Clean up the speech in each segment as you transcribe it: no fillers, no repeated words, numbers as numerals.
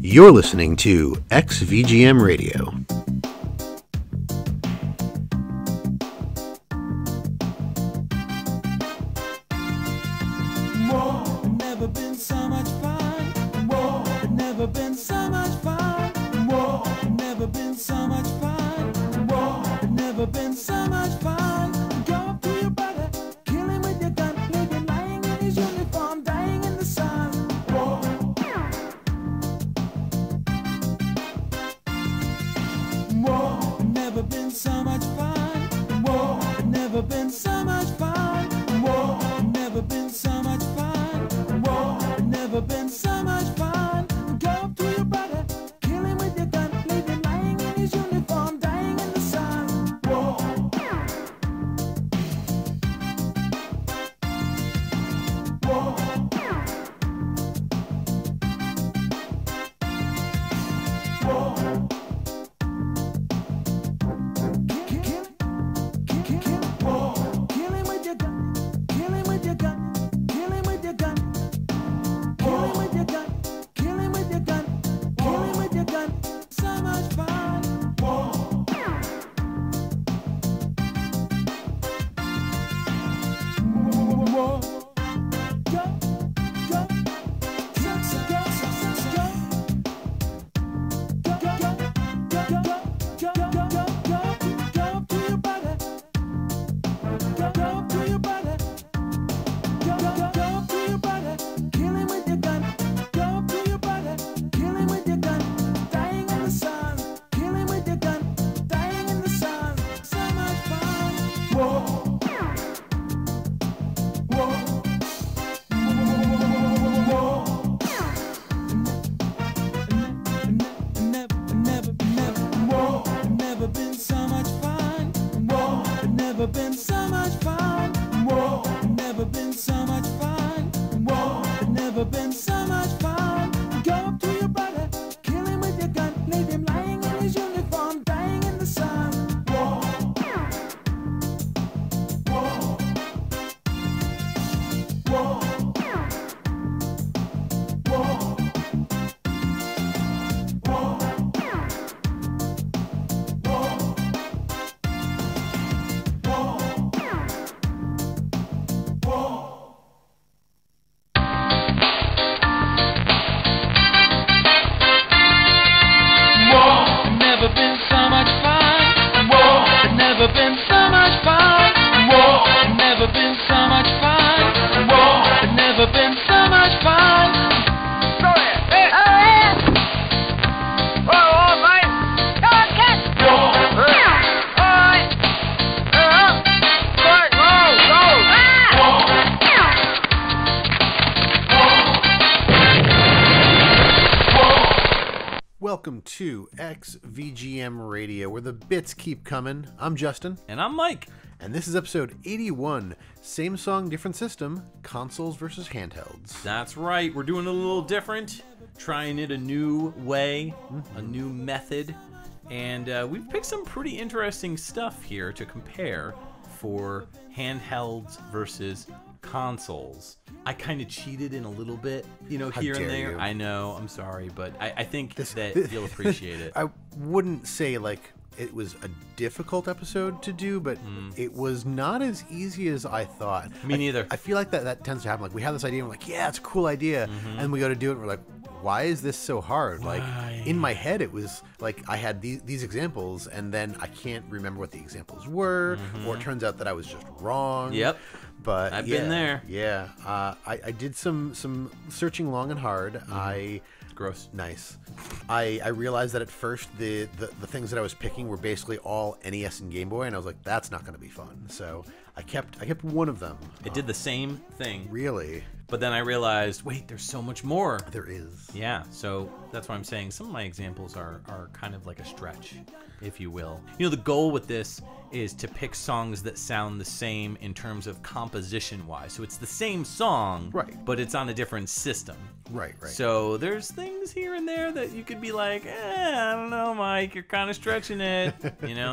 You're listening to XVGM Radio. Welcome to XVGM Radio, where the bits keep coming. I'm Justin. And I'm Mike. And this is episode 81. Same song, different system. Consoles versus handhelds. That's right. We're doing it a little different. Trying it a new way, a new method. And we've picked some pretty interesting stuff here to compare for handhelds versus consoles. I kind of cheated in a little bit, here and there. You. I know, I'm sorry, but I think that you'll appreciate it. I wouldn't say it was a difficult episode to do, but it was not as easy as I thought. Me neither. I feel like that tends to happen. Like, we have this idea, and we're like, yeah, it's a cool idea, and we go to do it, and we're like, why is this so hard? Why? Like, in my head, it was like I had these examples, and then I can't remember what the examples were, or it turns out that I was just wrong. Yep. But I've been there. Yeah. I did some searching long and hard. Gross. Nice. I realized that at first the things that I was picking were basically all NES and Game Boy, and I was like, that's not going to be fun. So I kept one of them. It did the same thing. Really? But then I realized, wait, there's so much more. There is. Yeah, so that's why I'm saying some of my examples are kind of like a stretch, if you will. The goal with this is to pick songs that sound the same in terms of composition-wise. So it's the same song, right, but it's on a different system. Right. So there's things here and there that you could be like, I don't know, Mike, you're kind of stretching it,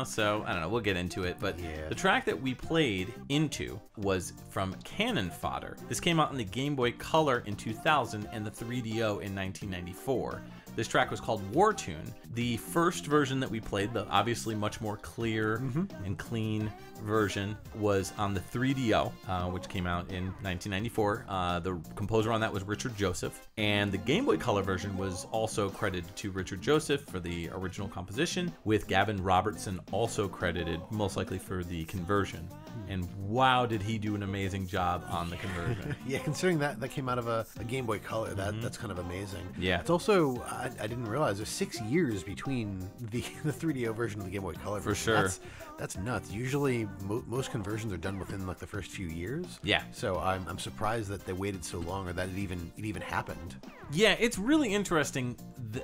So I don't know, we'll get into it. But yeah. The track that we played into was from Cannon Fodder. This came out in the Game Boy Color in 2000 and the 3DO in 1994. This track was called War Tune. The first version that we played, the obviously much more clear and clean version, was on the 3DO, which came out in 1994. The composer on that was Richard Joseph, and the Game Boy Color version was also credited to Richard Joseph for the original composition, with Gavin Robertson also credited most likely for the conversion. And wow, did he do an amazing job on the conversion. Yeah, considering that came out of a Game Boy Color, that's kind of amazing. Yeah. It's also, I didn't realize, there's 6 years between the 3DO version and the Game Boy Color version. For sure. That's nuts. Usually, most conversions are done within like the first few years. Yeah. So I'm surprised that they waited so long, or that it even happened. Yeah, it's really interesting,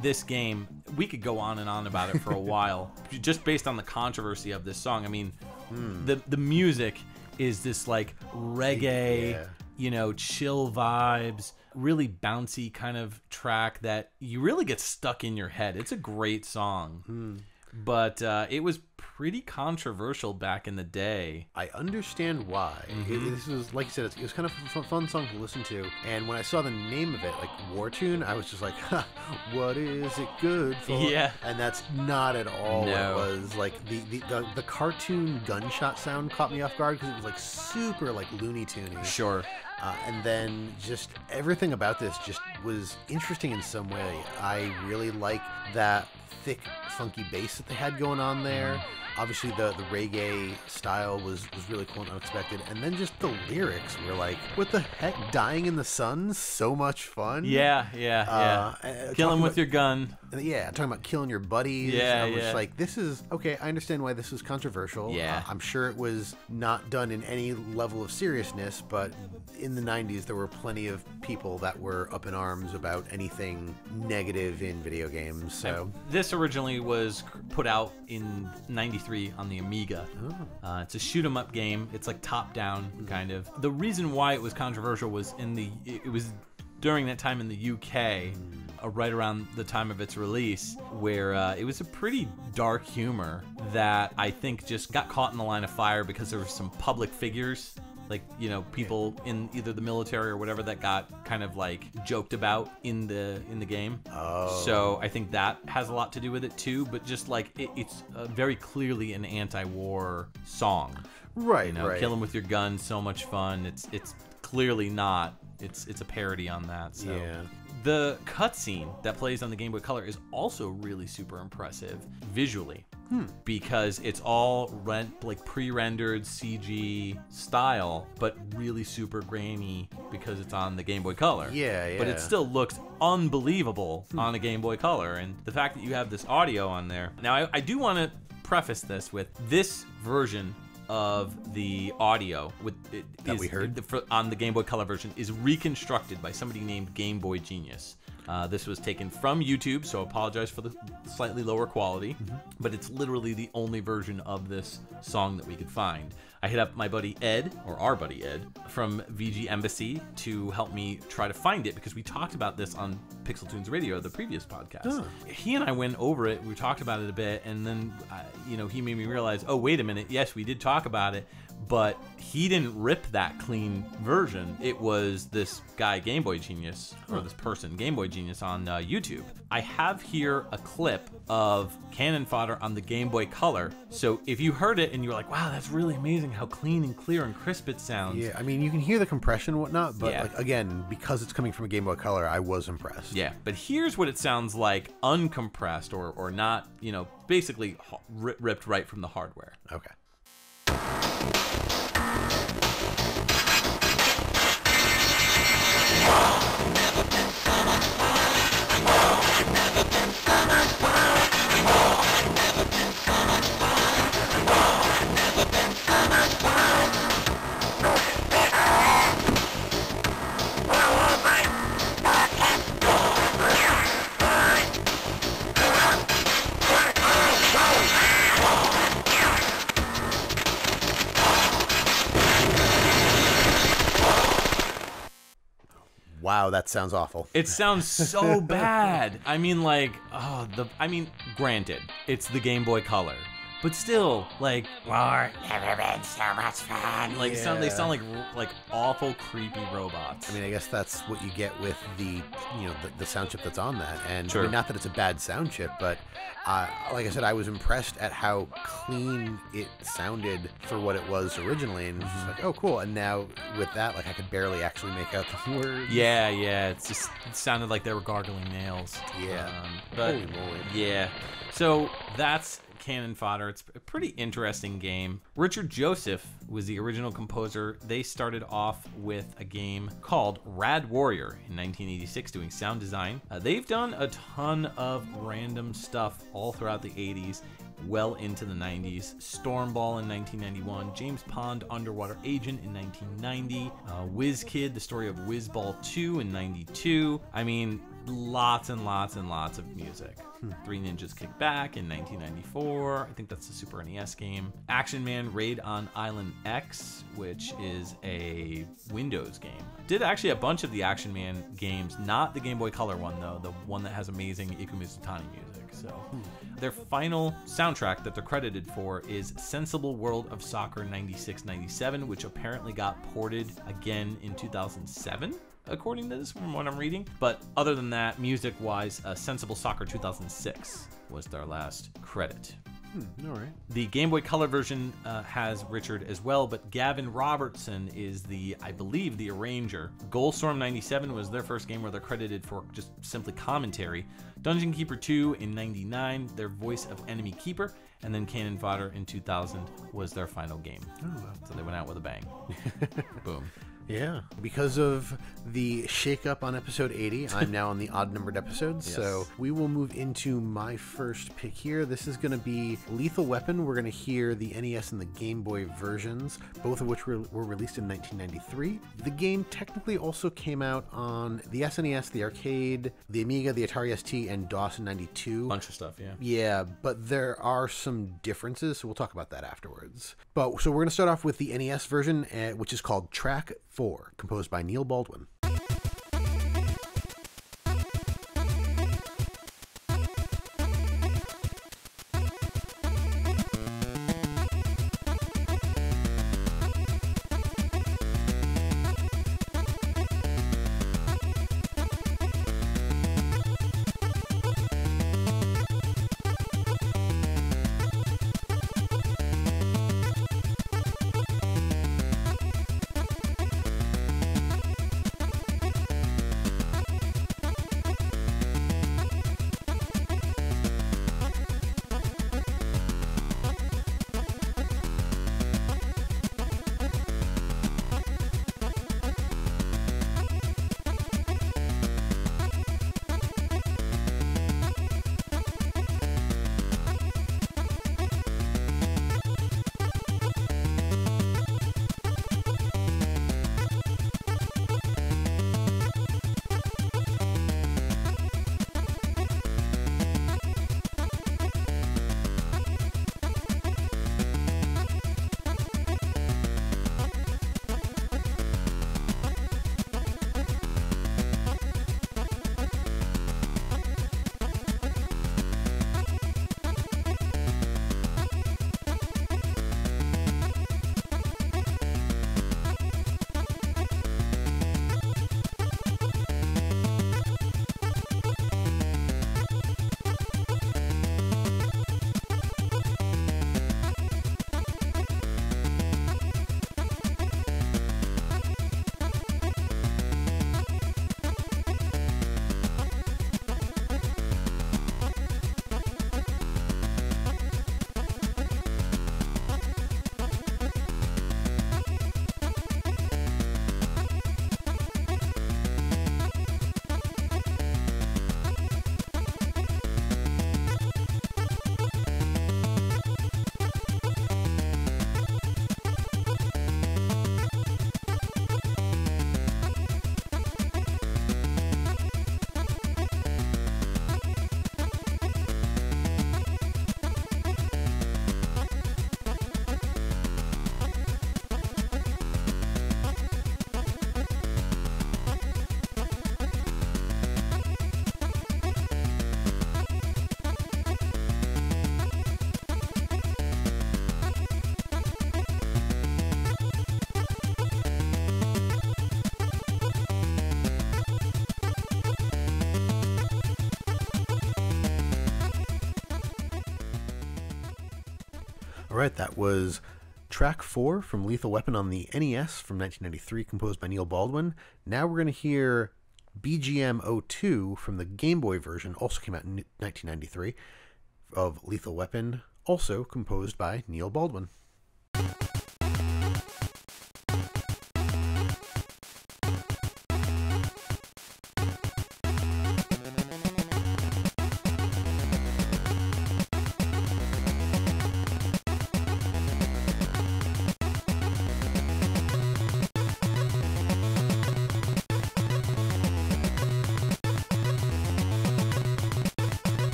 this game. We could go on and on about it for a while, just based on the controversy of this song. I mean, the music is this like reggae, chill vibes, really bouncy kind of track that you really get stuck in your head. It's a great song. But it was pretty controversial back in the day. I understand why. This was, like you said, it was kind of a fun song to listen to. And when I saw the name of it, like War Tune, I was just like, what is it good for? Yeah. And that's not at all what No. it was. Like the cartoon gunshot sound caught me off guard because it was like super like Looney Tunes. Sure. And then just everything about this just was interesting in some way. I really like that thick, funky bass that they had going on there. Obviously, the reggae style was really cool and unexpected. And then just the lyrics were like, what the heck? Dying in the sun? So much fun. Yeah. Kill him with your gun. Yeah, talking about killing your buddies. Yeah, I was yeah. like, this is, okay, I understand why this is controversial. Yeah. I'm sure it was not done in any level of seriousness, but in the 90s, there were plenty of people that were up in arms about anything negative in video games. So This originally was put out in '93 on the Amiga. It's a shoot 'em up game. It's like top down kind of. The reason why it was controversial was it was during that time in the UK, right around the time of its release, where it was a pretty dark humor that I think just got caught in the line of fire because there were some public figures, like, people in either the military or whatever, that got kind of like joked about in the game. So I think that has a lot to do with it too, but just like it's very clearly an anti-war song. right. Kill 'em with your gun, so much fun. It's clearly not. It's a parody on that. So. Yeah. The cutscene that plays on the Game Boy Color is also really super impressive visually, because it's all pre-rendered CG style, but really super grainy because it's on the Game Boy Color. Yeah. But it still looks unbelievable on a Game Boy Color, and the fact that you have this audio on there. Now, I do want to preface this with this version of the audio we heard on the Game Boy Color version is reconstructed by somebody named Game Boy Genius. This was taken from YouTube, so I apologize for the slightly lower quality, but it's literally the only version of this song that we could find. I hit up my buddy Ed, or our buddy Ed, from VG Embassy to help me try to find it, because we talked about this on Pixel Tunes Radio, the previous podcast. He and I went over it, we talked about it a bit, and then he made me realize, oh, wait a minute, yes, we did talk about it, but he didn't rip that clean version. It was this guy, Game Boy Genius, or this person, Game Boy Genius, on YouTube. I have here a clip of cannon fodder on the Game Boy Color. So if you heard it and you were like, wow, that's really amazing how clean and clear and crisp it sounds. Yeah, I mean, you can hear the compression and whatnot, but Yeah. like, again, because it's coming from a Game Boy Color, I was impressed. Yeah, but here's what it sounds like uncompressed or not, basically ripped right from the hardware. Okay. Wow, that sounds awful. It sounds so bad. I mean, granted, it's the Game Boy Color, but still, like, War never been so much fun. like they sound like awful, creepy robots. I mean, I guess that's what you get with the sound chip that's on that. And Sure. I mean, not that it's a bad sound chip, but like I said, I was impressed at how clean it sounded for what it was originally. And it's just like, oh, cool. And now with that, like, I could barely actually make out the words. Yeah, it sounded like they were gargling nails. Yeah. But Holy moly. yeah. So that's Cannon Fodder. It's a pretty interesting game. Richard Joseph was the original composer. They started off with a game called Rad Warrior in 1986, doing sound design. They've done a ton of random stuff all throughout the 80s, well into the 90s. Stormball in 1991, James Pond, Underwater Agent in 1990, Whiz Kid, the story of Whizball 2 in 92. I mean, lots and lots and lots of music. Three Ninjas Kick Back in 1994. I think that's the Super NES game. Action Man Raid on Island X, which is a Windows game. Did actually a bunch of the Action Man games, not the Game Boy Color one though, the one that has amazing Ikumizutani music. So their final soundtrack that they're credited for is Sensible World of Soccer 96-97, which apparently got ported again in 2007. According to this, from what I'm reading. But other than that, music-wise, Sensible Soccer 2006 was their last credit. All right. The Game Boy Color version has Richard as well, but Gavin Robertson is I believe, the arranger. Goalstorm 97 was their first game where they're credited for just simply commentary. Dungeon Keeper 2 in 99, their voice of Enemy Keeper, and then Cannon Fodder in 2000 was their final game. Oh, wow. So they went out with a bang. Boom. Yeah. Because of the shakeup on episode 80, I'm now on the odd-numbered episodes. Yes. So we will move into my first pick here. This is going to be Lethal Weapon. We're going to hear the NES and the Game Boy versions, both of which were released in 1993. The game technically also came out on the SNES, the arcade, the Amiga, the Atari ST, and DOS in 92. Bunch of stuff, yeah. Yeah, but there are some differences, so we'll talk about that afterwards. So we're going to start off with the NES version, which is called Track 4, composed by Neil Baldwin. All right, that was track 4 from Lethal Weapon on the NES from 1993, composed by Neil Baldwin. Now we're going to hear BGM 02 from the Game Boy version, also came out in 1993, of Lethal Weapon, also composed by Neil Baldwin.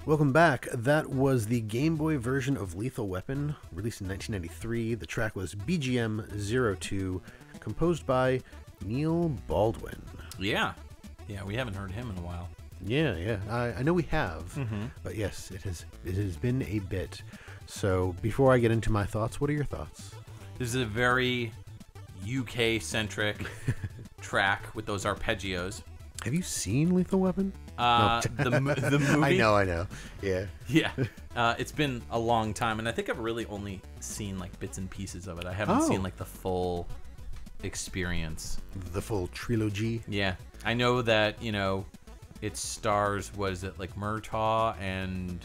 Welcome back. That was the Game Boy version of Lethal Weapon, released in 1993. The track was BGM 02, composed by Neil Baldwin. Yeah, we haven't heard him in a while. Yeah. I know we have, but yes, it has been a bit. So before I get into my thoughts, what are your thoughts? This is a very UK-centric track with those arpeggios. Have you seen Lethal Weapon? The movie. I know. Yeah. It's been a long time, and I think I've really only seen like bits and pieces of it. I haven't seen like the full experience. The full trilogy. Yeah, I know that it stars like Murtaugh and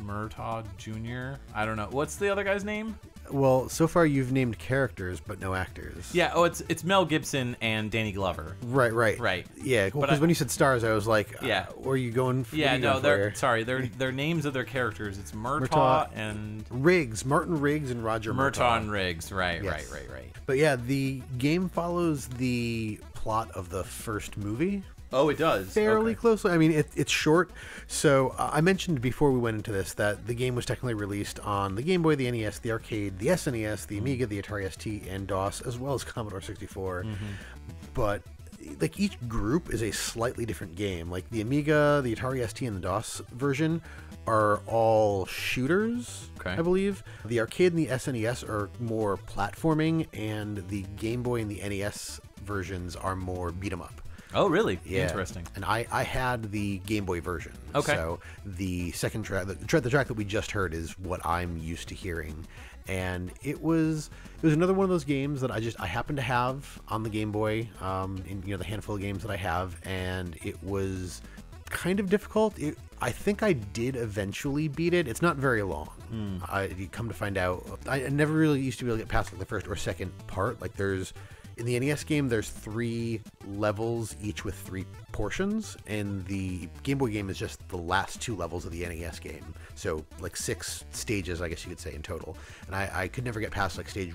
Murtaugh Jr. I don't know what's the other guy's name. Well, so far you've named characters, but no actors. Yeah. Oh, it's Mel Gibson and Danny Glover. Right. Yeah. Because when you said stars, I was like, where are you going? Their names of their characters. It's Murtaugh and Riggs, Martin Riggs and Roger Murtaugh. And Riggs. Right. But yeah, the game follows the plot of the first movie. Oh, it does. Fairly closely. I mean, it's short. So I mentioned before we went into this that the game was technically released on the Game Boy, the NES, the Arcade, the SNES, the Amiga, the Atari ST, and DOS, as well as Commodore 64. But like each group is a slightly different game. Like the Amiga, the Atari ST, and the DOS version are all shooters, I believe. The Arcade and the SNES are more platforming, and the Game Boy and the NES versions are more beat 'em up. Oh, really? Yeah. Interesting. And I had the Game Boy version. Okay. So the second track, the track that we just heard, is what I'm used to hearing. And it was another one of those games that I happened to have on the Game Boy, in the handful of games that I have, and it was kind of difficult. I think I did eventually beat it. It's not very long. You come to find out, I never really used to be able to get past like the first or second part. Like in the NES game, there's 3 levels, each with 3 portions, and the Game Boy game is just the last 2 levels of the NES game. So like 6 stages, I guess you could say, in total. And I could never get past like stage,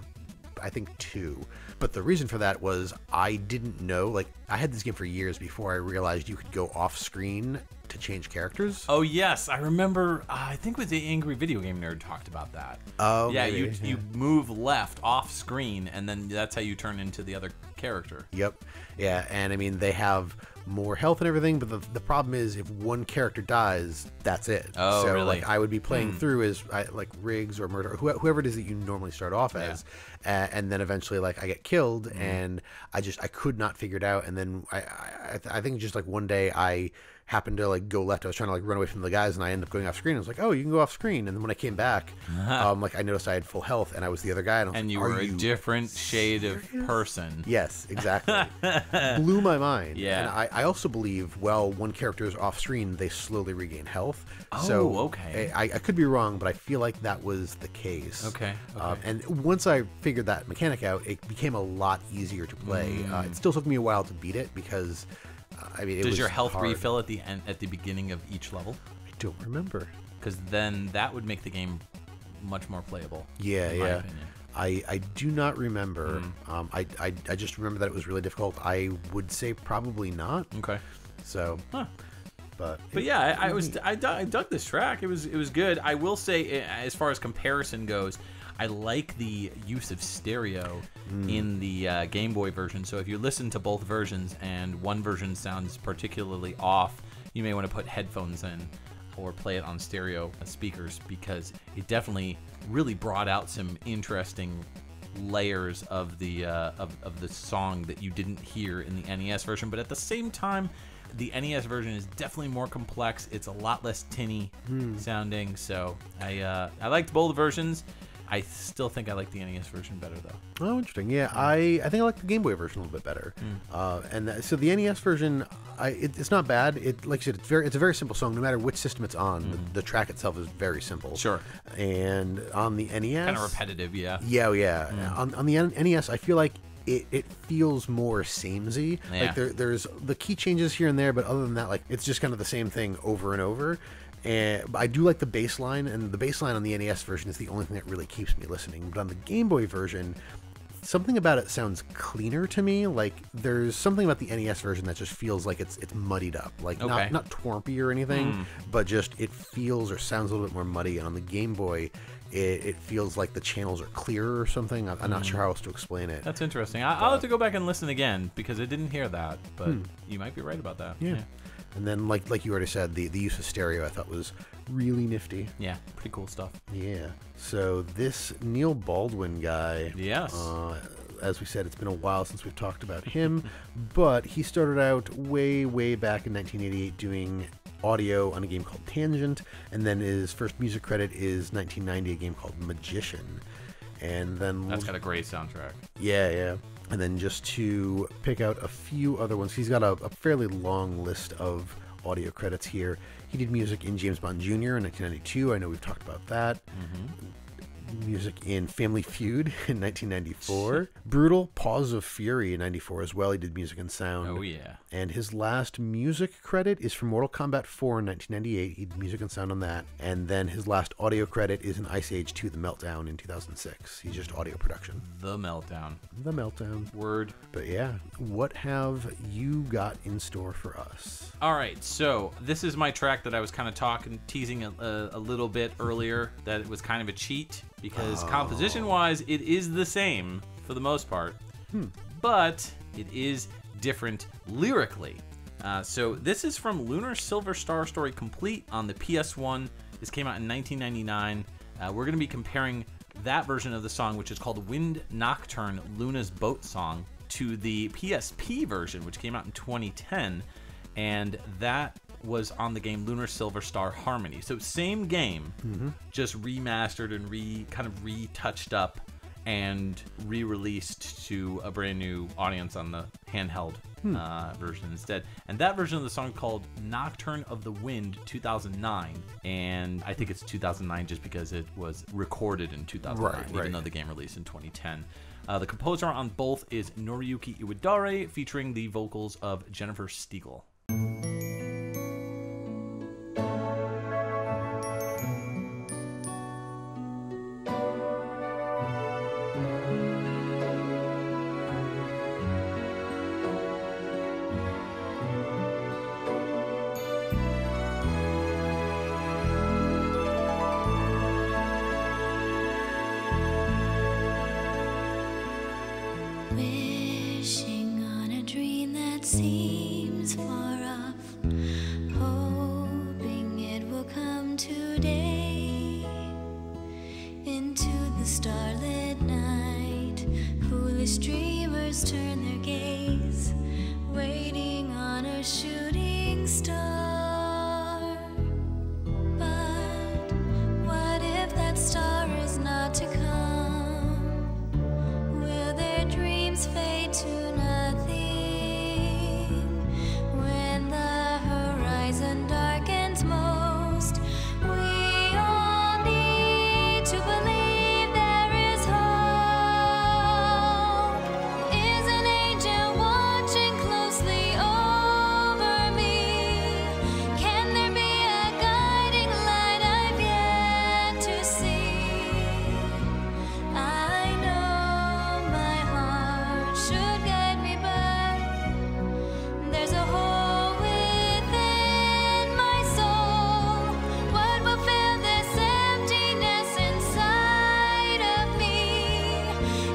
I think, 2. But the reason for that was I didn't know, like, I had this game for years before I realized you could go off screen to change characters. Oh yes, I remember. I think with the Angry Video Game Nerd talked about that. Oh, yeah, maybe, you move left off screen, and then that's how you turn into the other character. Yep. Yeah, and I mean, they have more health and everything, but the problem is if one character dies, that's it. Oh, so really? Like I would be playing through as like Riggs or Murder, whoever it is that you normally start off as, and then eventually like I get killed, and I could not figure it out, and then I think just like one day I happened to like go left. I was trying to like run away from the guys, and I ended up going off screen. I was like, oh, you can go off screen. And then when I came back, like I noticed I had full health, and I was the other guy. And, And you were a different shade of person. Yes, exactly. Blew my mind. Yeah. And I also believe, one character is off screen, they slowly regain health. Oh, so okay. I could be wrong, but I feel like that was the case. Okay. And once I figured that mechanic out, it became a lot easier to play. It still took me a while to beat it because, I mean, it was Does your health hard. refill at the end, at the beginning of each level? I don't remember. Because then that would make the game much more playable. Yeah, in my yeah. opinion. I do not remember. I just remember that it was really difficult. I would say probably not. Okay. So, but yeah, I dug this track. It was good. I will say, as far as comparison goes, I like the use of stereo in the Game Boy version. So if you listen to both versions and one version sounds particularly off, you may want to put headphones in or play it on stereo speakers, because it definitely really brought out some interesting layers of the song that you didn't hear in the NES version. But at the same time, the NES version is definitely more complex. It's a lot less tinny sounding. So I liked both versions. I still think I like the NES version better, though. Oh, interesting. Yeah, I think I like the Game Boy version a little bit better. So the NES version, it's not bad. Like I said, it's a very simple song. No matter which system it's on, the track itself is very simple. Sure. And on the NES, Kind of repetitive, yeah. Yeah. On the NES, I feel like it feels more samey. Yeah. Like there's the key changes here and there, but other than that, like it's just kind of the same thing over and over. And I do like the bass line, and the bass line on the NES version is the only thing that really keeps me listening. But on the Game Boy version, something about it sounds cleaner to me. Like there's something about the NES version that just feels like it's muddied up. Like not twarpy or anything, but just it feels or sounds a little bit more muddy. And on the Game Boy, it feels like the channels are clearer or something. I'm not sure how else to explain it. That's interesting. I'll have to go back and listen again, because I didn't hear that, but you might be right about that. Yeah. And then, like you already said, the use of stereo I thought was really nifty. Yeah, pretty cool stuff. Yeah. So this Neil Baldwin guy, Yes. as we said, it's been a while since we've talked about him, but he started out way back in 1988 doing audio on a game called Tangent, and then his first music credit is 1990, a game called Magician. And then That's got a great soundtrack. Yeah. And then just to pick out a few other ones, he's got a fairly long list of audio credits here. He did music in James Bond Jr. in 1992. I know we've talked about that. Music in Family Feud in 1994. Brutal, Paws of Fury in 94 as well. He did music and sound. Oh, yeah. And his last music credit is for Mortal Kombat 4 in 1998. He did music and sound on that. And then his last audio credit is in Ice Age 2, The Meltdown in 2006. He's just audio production. The Meltdown. The Meltdown. Word. But yeah, what have you got in store for us? All right, so this is my track that I was kind of teasing a little bit earlier, that it was kind of a cheat, because composition-wise, it is the same for the most part, but it is different lyrically. So this is from Lunar Silver Star Story Complete on the PS1. This came out in 1999. We're going to be comparing that version of the song, which is called Wind Nocturne, Luna's Boat Song, to the PSP version, which came out in 2010, and that was on the game Lunar Silver Star Harmony. So same game, just remastered and retouched up and re-released to a brand new audience on the handheld version instead. And that version of the song called Nocturne of the Wind 2009, and I think it's 2009 just because it was recorded in 2009, even though the game released in 2010. The composer on both is Noriyuki Iwadare, featuring the vocals of Jennifer Stiegel. Wishing on a dream that seems far off, hoping it will come today. Into the starlit night, foolish dreamers turn their gaze, waiting on a shooting star. But what if that star is not to come? Fade to nothing when the horizon darkens most. We all need to believe there is hope. Is an angel watching closely over me? Can there be a guiding light I've yet to see? I know my heart should guide me, but there's a hole within my soul. What will fill this emptiness inside of me?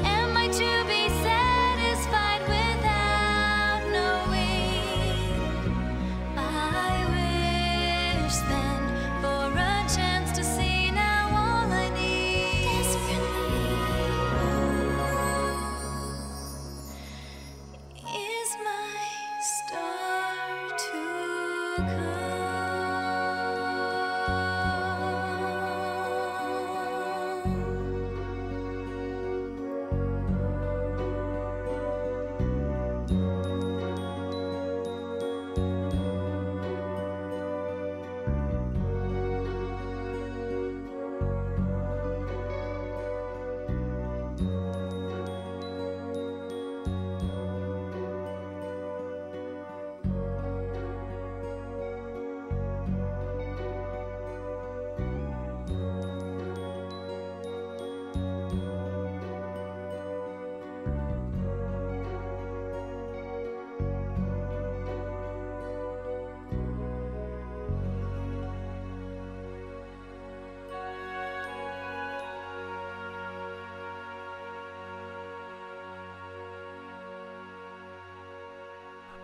Am I to be satisfied without knowing? I wish then for a chance to see now all I need desperately is my star to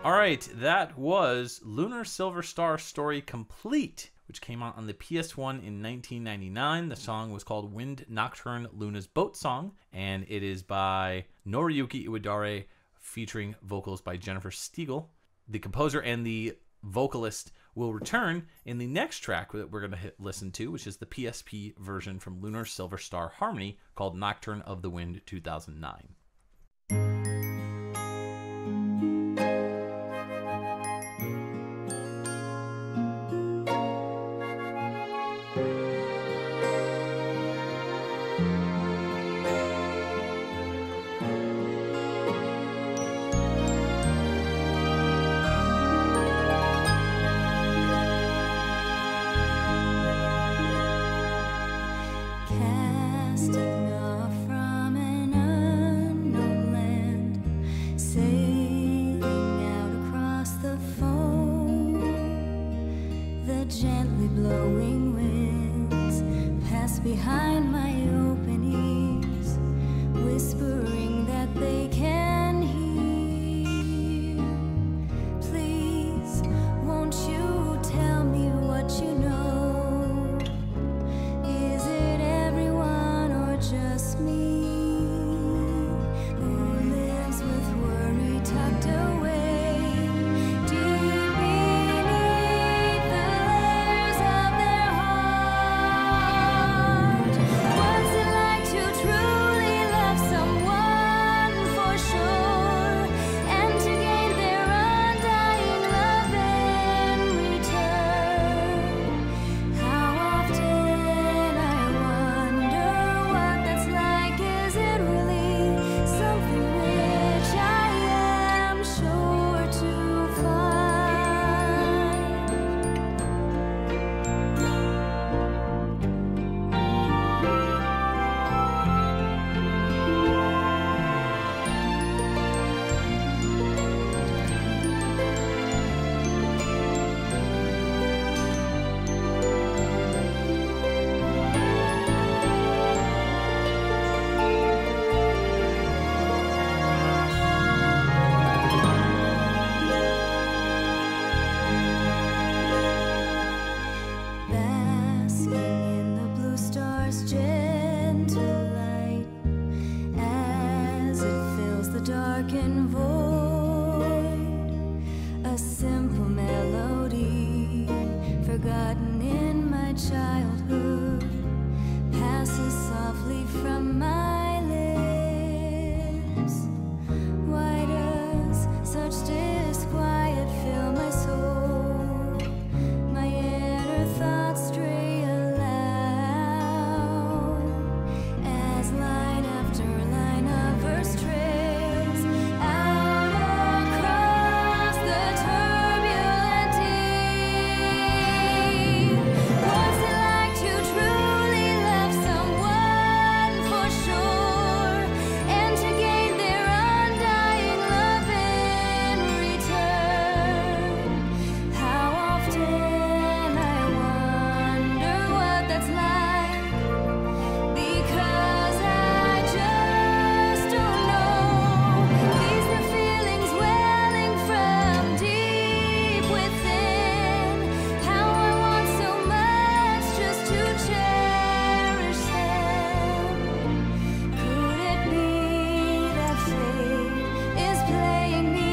All right, that was Lunar Silver Star Story Complete, which came out on the PS1 in 1999. The song was called Wind Nocturne, Luna's Boat Song, and it is by Noriyuki Iwadare, featuring vocals by Jennifer Stiegel. The composer and the vocalist will return in the next track that we're going to listen to, which is the PSP version from Lunar Silver Star Harmony called Nocturne of the Wind 2009. casting off from an unknown land, sailing out across the foam. The gently blowing winds pass behind my open ears, whispering that they can hear. Please, won't you tell me what you know? Is it everyone or just me who lives with worry? my childhood passes softly from my lips. Why does such disquiet fill my soul? My inner thoughts stray aloud as line after line of verse trails out across the turbulent deep. What's it like to truly love someone for sure, and to gain their undying love in return? How often I wonder what that's like, because I just don't know. These new feelings welling from deep within. How I want so much just to cherish them. Could it be that fate is playing me,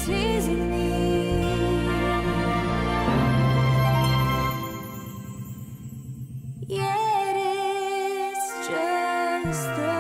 teasing me? Yet it's just the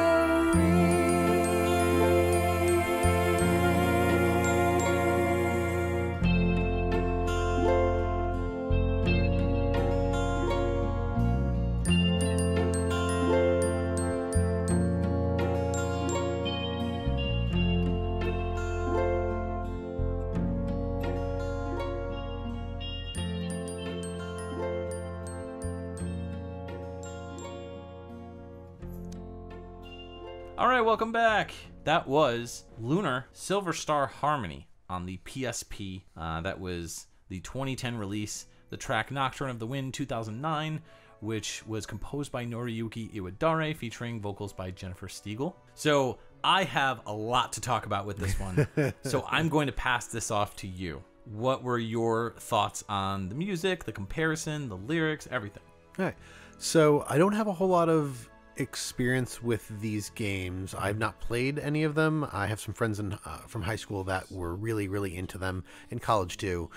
All right, welcome back. That was Lunar Silver Star Harmony on the PSP. That was the 2010 release. The track Nocturne of the Wind 2009, which was composed by Noriyuki Iwadare, featuring vocals by Jennifer Stiegel. So I have a lot to talk about with this one. So I'm going to pass this off to you. What were your thoughts on the music, the comparison, the lyrics, everything? All right. So I don't have a whole lot of experience with these games. I've not played any of them. I have some friends from high school that were really, really into them, in college too.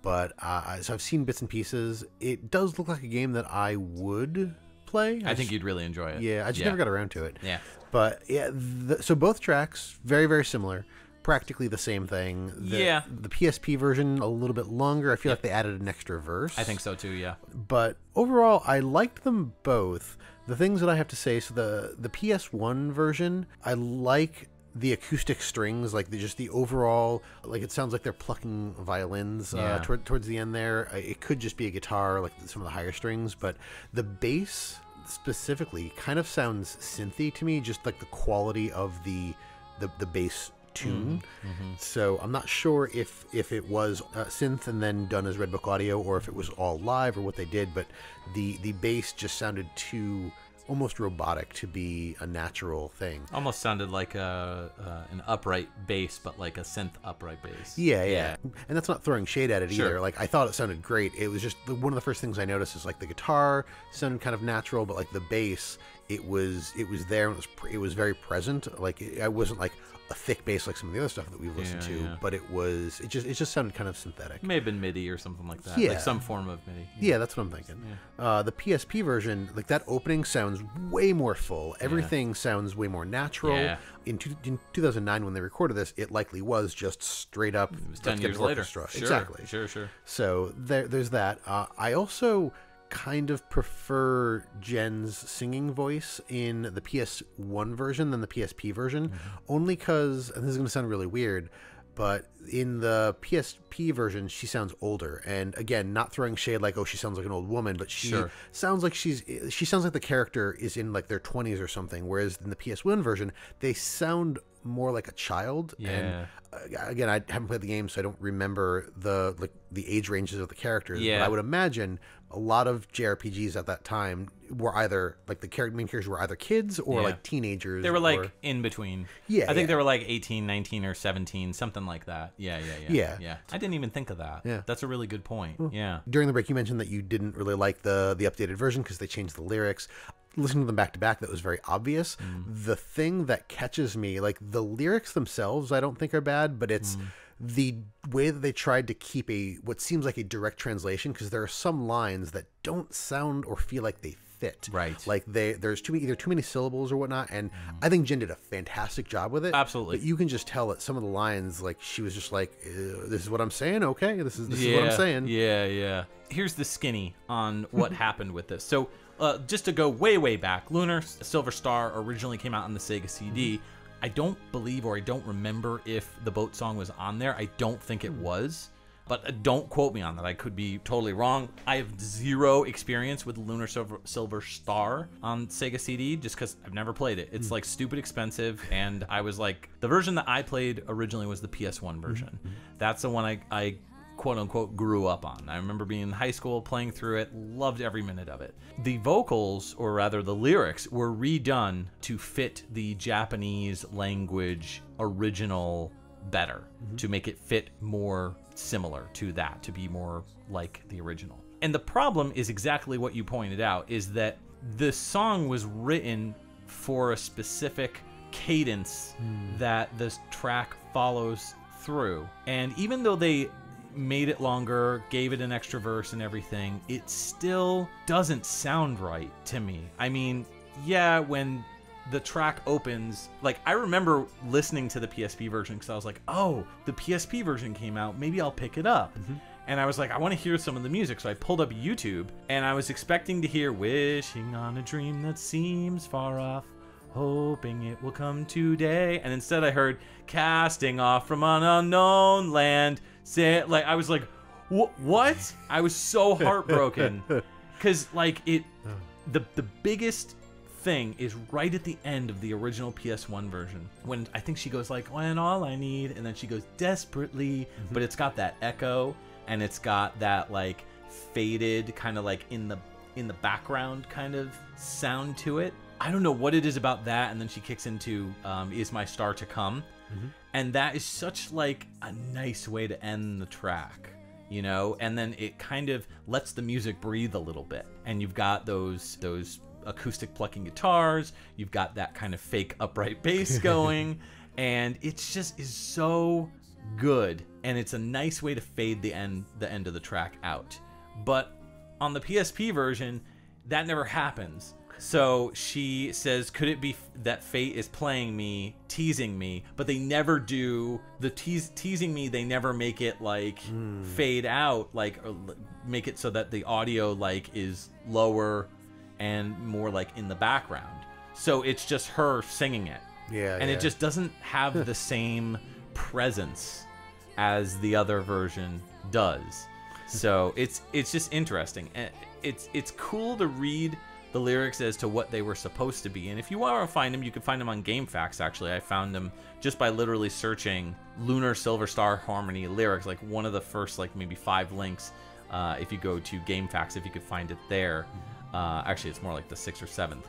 But so I've seen bits and pieces. It does look like a game that I would play. I think you'd really enjoy it. Yeah, I just never got around to it. Yeah. But yeah, so both tracks, very, very similar. Practically the same thing. The PSP version, a little bit longer. I feel like they added an extra verse. I think so too, yeah. But overall, I liked them both. The things that I have to say, so the PS1 version, I like the acoustic strings, like just the overall, like it sounds like they're plucking violins towards the end there. It could just be a guitar, like some of the higher strings, but the bass specifically kind of sounds synthy to me, just like the quality of the bass tune. So I'm not sure if it was synth and then done as redbook audio, or if it was all live, or what they did, but the bass just sounded too almost robotic to be a natural thing. Almost sounded like an upright bass, but like a synth upright bass. Yeah. And that's not throwing shade at it either. Like, I thought it sounded great. It was just one of the first things I noticed is like the guitar sounded kind of natural, but like the bass, it was there, and it was very present. Like, I wasn't like a thick bass like some of the other stuff that we've listened to, but it just sounded kind of synthetic. May have been MIDI or something like that. Yeah. Like some form of MIDI. Yeah, that's what I'm thinking. Yeah. The PSP version, like that opening sounds way more full. Everything sounds way more natural. Yeah. In 2009, when they recorded this, it likely was just straight up. It was 10 years later. Sure, Exactly. Sure. So there's that. I also kind of prefer Jen's singing voice in the PS1 version than the PSP version, only because, and this is going to sound really weird, but in the PSP version, she sounds older. And again, not throwing shade like, oh, she sounds like an old woman, but she sounds like she sounds like the character is in like their 20s or something. Whereas in the PS1 version, they sound more like a child. Yeah. And again, I haven't played the game, so I don't remember the age ranges of the characters. Yeah. But I would imagine a lot of JRPGs at that time were either like the main characters were either kids or like teenagers. They were like in between. Yeah. I think they were like 18, 19, or 17, something like that. Yeah. I didn't even think of that. Yeah. That's a really good point. Yeah. During the break, you mentioned that you didn't really like the updated version because they changed the lyrics. Listening to them back to back, that was very obvious. The thing that catches me, like the lyrics themselves, I don't think are bad, but it's the way that they tried to keep what seems like a direct translation, because there are some lines that don't sound or feel like they fit. Right. Like there's either too many syllables or whatnot, and I think Jen did a fantastic job with it. Absolutely. But you can just tell that some of the lines, like, she was just like, this is what I'm saying, okay? This is Yeah, what I'm saying. Yeah. Here's the skinny on what happened with this. So just to go way, way back, Lunar Silver Star originally came out on the Sega CD. I don't believe, or I don't remember if the boat song was on there. I don't think it was, but don't quote me on that. I could be totally wrong. I have zero experience with Lunar Silver Star on Sega CD just because I've never played it. It's like stupid expensive, and I was like, the version that I played originally was the PS1 version. That's the one I quote unquote grew up on. I remember being in high school, playing through it, loved every minute of it. The vocals, or rather the lyrics, were redone to fit the Japanese language original better, to make it fit more similar to that, to be more like the original. And the problem is exactly what you pointed out, is that the song was written for a specific cadence that this track follows through. And even though they made it longer, gave it an extra verse and everything, it still doesn't sound right to me. I mean, yeah, when the track opens, like, I remember listening to the PSP version because I was like, oh, the PSP version came out, maybe I'll pick it up. And I was like, I want to hear some of the music, so I pulled up YouTube, and I was expecting to hear "Wishing on a dream that seems far off, hoping it will come today," and instead I heard "Casting off from an unknown land." Like, I was like, what? I was so heartbroken because, like, the biggest thing is right at the end of the original PS1 version, when I think she goes like, "When all I need," and then she goes "desperately," but it's got that echo, and it's got that like faded kind of like in the background kind of sound to it. I don't know what it is about that, and then she kicks into "Is My Star to Come," and that is such like a nice way to end the track, you know. And then it kind of lets the music breathe a little bit, and you've got those acoustic plucking guitars, you've got that kind of fake upright bass going, and it's just is so good, and it's a nice way to fade the end of the track out. But on the PSP version, that never happens. So she says, could it be that fate is playing me, teasing me? But they never do the teasing me. They never make it like fade out, like, or make it so that the audio like is lower and more like in the background. So it's just her singing it. Yeah. And it just doesn't have the same presence as the other version does. So it's just interesting. And it's cool to read the lyrics as to what they were supposed to be. And if you want to find them, you can find them on GameFAQs. Actually, I found them just by literally searching Lunar Silver Star Harmony lyrics, like one of the first like maybe 5 links. If you go to GameFAQs, if you could find it there. Actually, it's more like the 6th or 7th.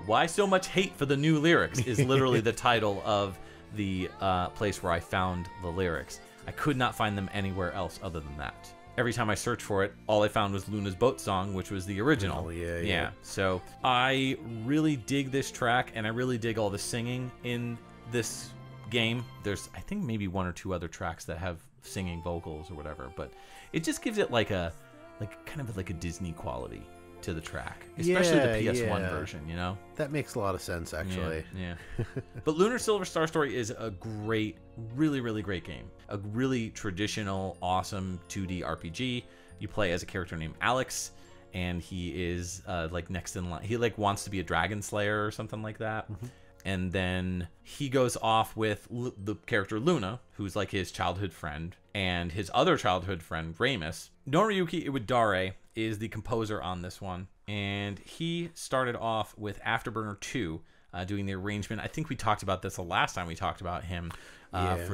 Why So Much Hate for the New Lyrics is literally the title of the place where I found the lyrics. I could not find them anywhere else other than that. Every time I searched for it, all I found was Luna's Boat Song, which was the original. Oh, yeah. So I really dig this track, and I really dig all the singing in this game. There's, I think, maybe 1 or 2 other tracks that have singing vocals or whatever, but it just gives it like kind of like a Disney quality to the track, especially the PS1 version, you know? That makes a lot of sense, actually. Yeah. But Lunar Silver Star Story is a great, really, really great game. A really traditional, awesome 2D RPG. You play as a character named Alex, and he is like next in line. He like wants to be a dragon slayer or something like that. And then he goes off with the character Luna, who's like his childhood friend, and his other childhood friend, Ramus. Noriyuki Iwadare is the composer on this one, and he started off with Afterburner 2, doing the arrangement. I think we talked about this the last time we talked about him.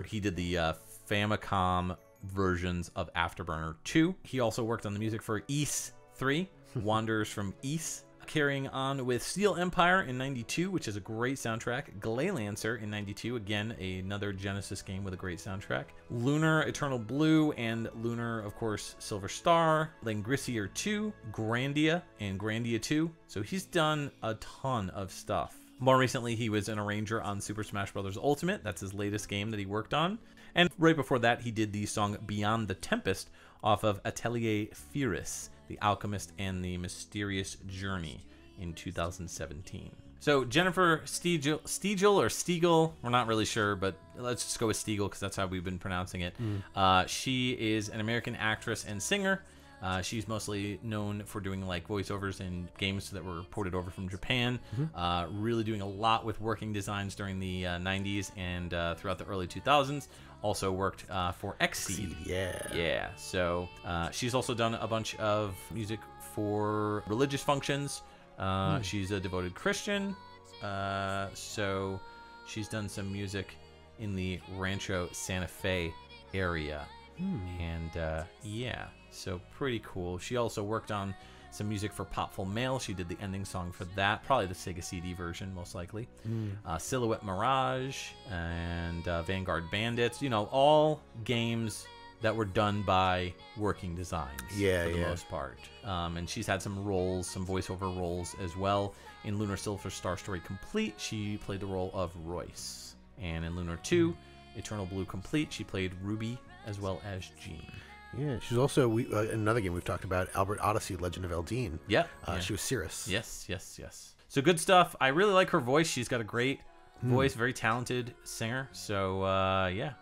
He did the Famicom versions of Afterburner 2. He also worked on the music for Ys 3, Wanderers from Ys. Carrying on with Steel Empire in 92, which is a great soundtrack. Glaylancer in 92, again, another Genesis game with a great soundtrack. Lunar Eternal Blue and Lunar, of course, Silver Star. Langrisser 2, Grandia, and Grandia 2. So he's done a ton of stuff. More recently, he was an arranger on Super Smash Bros. Ultimate. That's his latest game that he worked on. And right before that, he did the song Beyond the Tempest off of Atelier Firis, The Alchemist and the Mysterious Journey in 2017. So Jennifer Stiegel or Stiegel, we're not really sure, but let's just go with Stiegel because that's how we've been pronouncing it. She is an American actress and singer. She's mostly known for doing like voiceovers in games that were ported over from Japan. Really doing a lot with working designs during the 90s and throughout the early 2000s. Also worked for Xseed. Yeah. So she's also done a bunch of music for religious functions. She's a devoted Christian, so she's done some music in the Rancho Santa Fe area, and yeah, so pretty cool. She also worked on some music for Popful Mail. She did the ending song for that, probably the Sega CD version, most likely. Silhouette Mirage and Vanguard Bandits, you know, all games that were done by working designs for the most part. And she's had some roles, some voiceover roles as well. In Lunar Silver Star Story Complete, she played the role of Royce. And in Lunar 2, Eternal Blue Complete, she played Ruby as well as Jean. Yeah, she's also another game we've talked about, Albert Odyssey, Legend of Eldine. Yeah. She was Cirrus. Yes. So good stuff. I really like her voice. She's got a great voice, very talented singer. So yeah,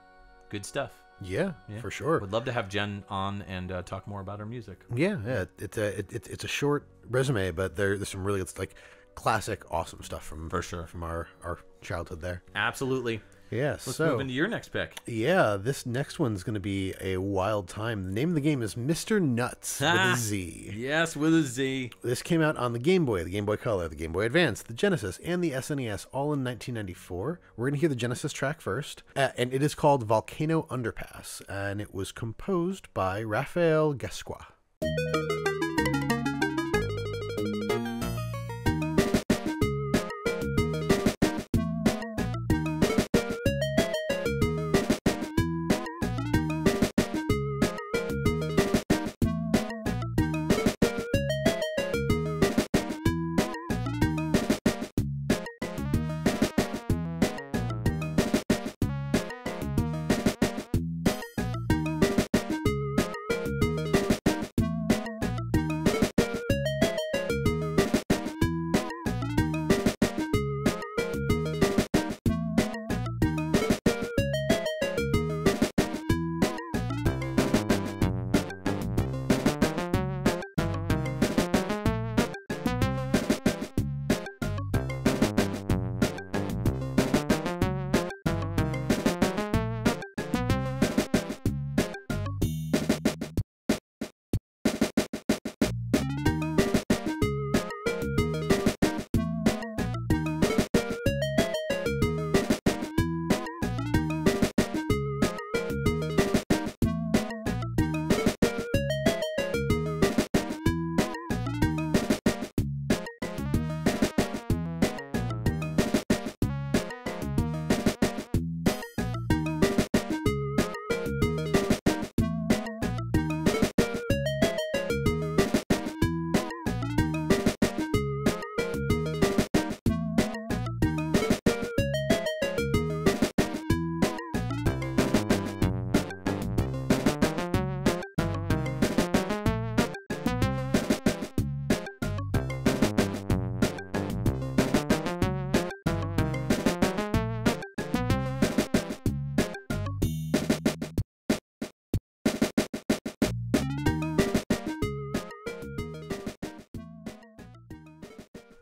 good stuff. Yeah, for sure. Would love to have Jen on and talk more about her music. Yeah. It's a short resume, but there's some really like classic, awesome stuff from our childhood there. Absolutely. Yeah. Let's move into your next pick. Yeah, this next one's going to be a wild time. The name of the game is Mr. Nutz with a Z. Yes, with a Z. This came out on the Game Boy Color, the Game Boy Advance, the Genesis, and the SNES, all in 1994. We're going to hear the Genesis track first, and it is called Volcano Underpass, and it was composed by Raphael Gascoigne.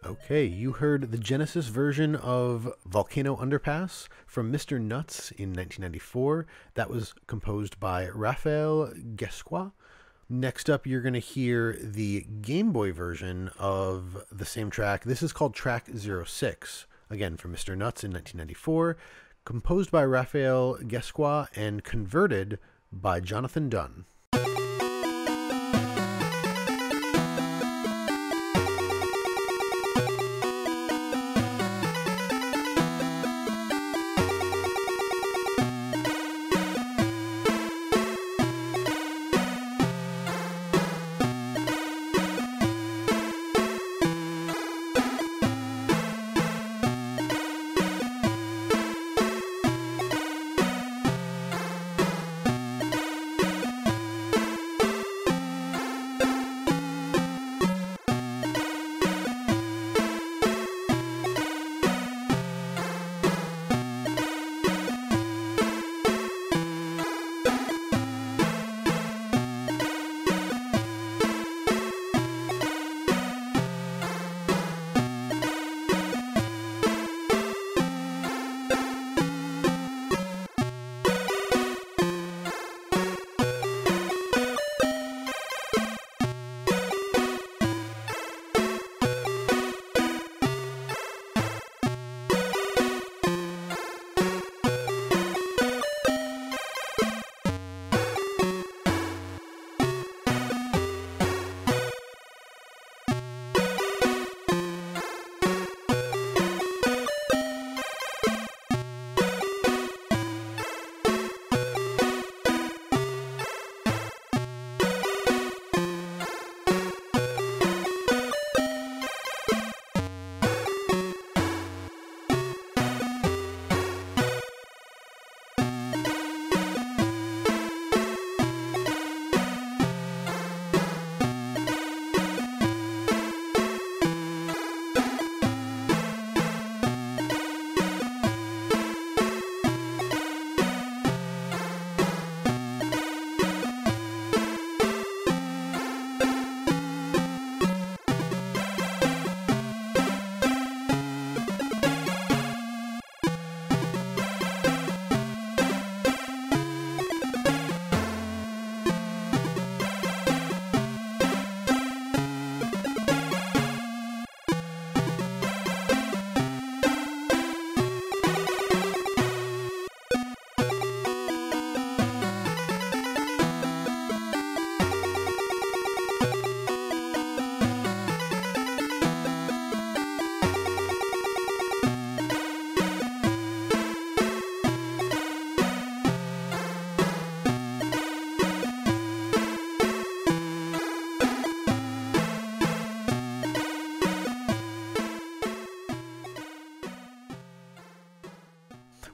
Okay, you heard the Genesis version of Volcano Underpass from Mr. Nutz in 1994. That was composed by Raphael Gascoigne. Next up, you're going to hear the Game Boy version of the same track. This is called Track 06, again from Mr. Nutz in 1994, composed by Raphael Gascoigne and converted by Jonathan Dunn.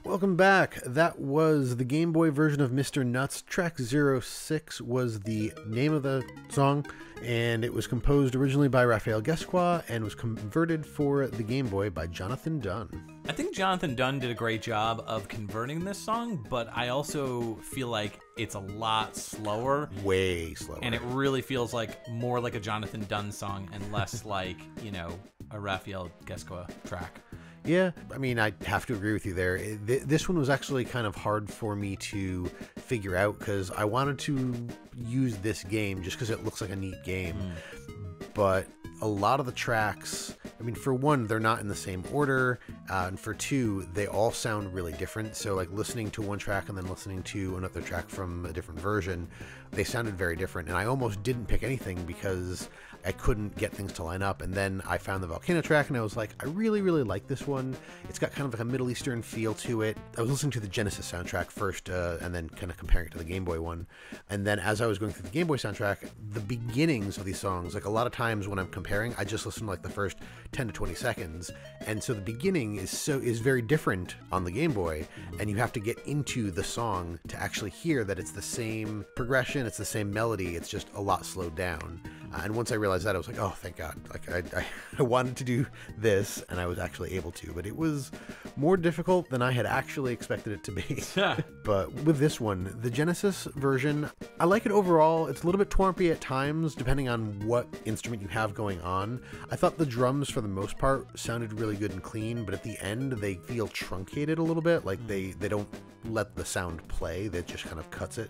Welcome back. That was the Game Boy version of Mr. Nutz. Track 06 was the name of the song, and it was composed originally by Raphael Guesqua and was converted for the Game Boy by Jonathan Dunn. I think Jonathan Dunn did a great job of converting this song, but I also feel like it's a lot slower. Way slower. And it really feels like more like a Jonathan Dunn song and less like, you know, a Raphael Guesqua track. Yeah, I mean, I have to agree with you there. This one was actually kind of hard for me to figure out because I wanted to use this game just because it looks like a neat game. But a lot of the tracks, I mean, for one, they're not in the same order. And for two, they all sound really different. So like listening to one track and then listening to another track from a different version, they sounded very different. And I almost didn't pick anything because I couldn't get things to line up. And then I found the Volcano track and I was like, I really, really like this one. It's got kind of like a Middle Eastern feel to it. I was listening to the Genesis soundtrack first and then kind of comparing it to the Game Boy one. And then as I was going through the Game Boy soundtrack, the beginnings of these songs, like a lot of times when I'm comparing, I just listen to like the first 10 to 20 seconds. And so the beginning is very different on the Game Boy. And you have to get into the song to actually hear that it's the same progression, it's the same melody, it's just a lot slowed down. And once I realized that, I was like, oh, thank God. Like I wanted to do this, and I was actually able to. But it was more difficult than I had actually expected it to be. But with this one, the Genesis version, I like it overall. It's a little bit twerpy at times, depending on what instrument you have going on. I thought the drums, for the most part, sounded really good and clean, but at the end, they feel truncated a little bit. Like they don't let the sound play. That just kind of cuts it.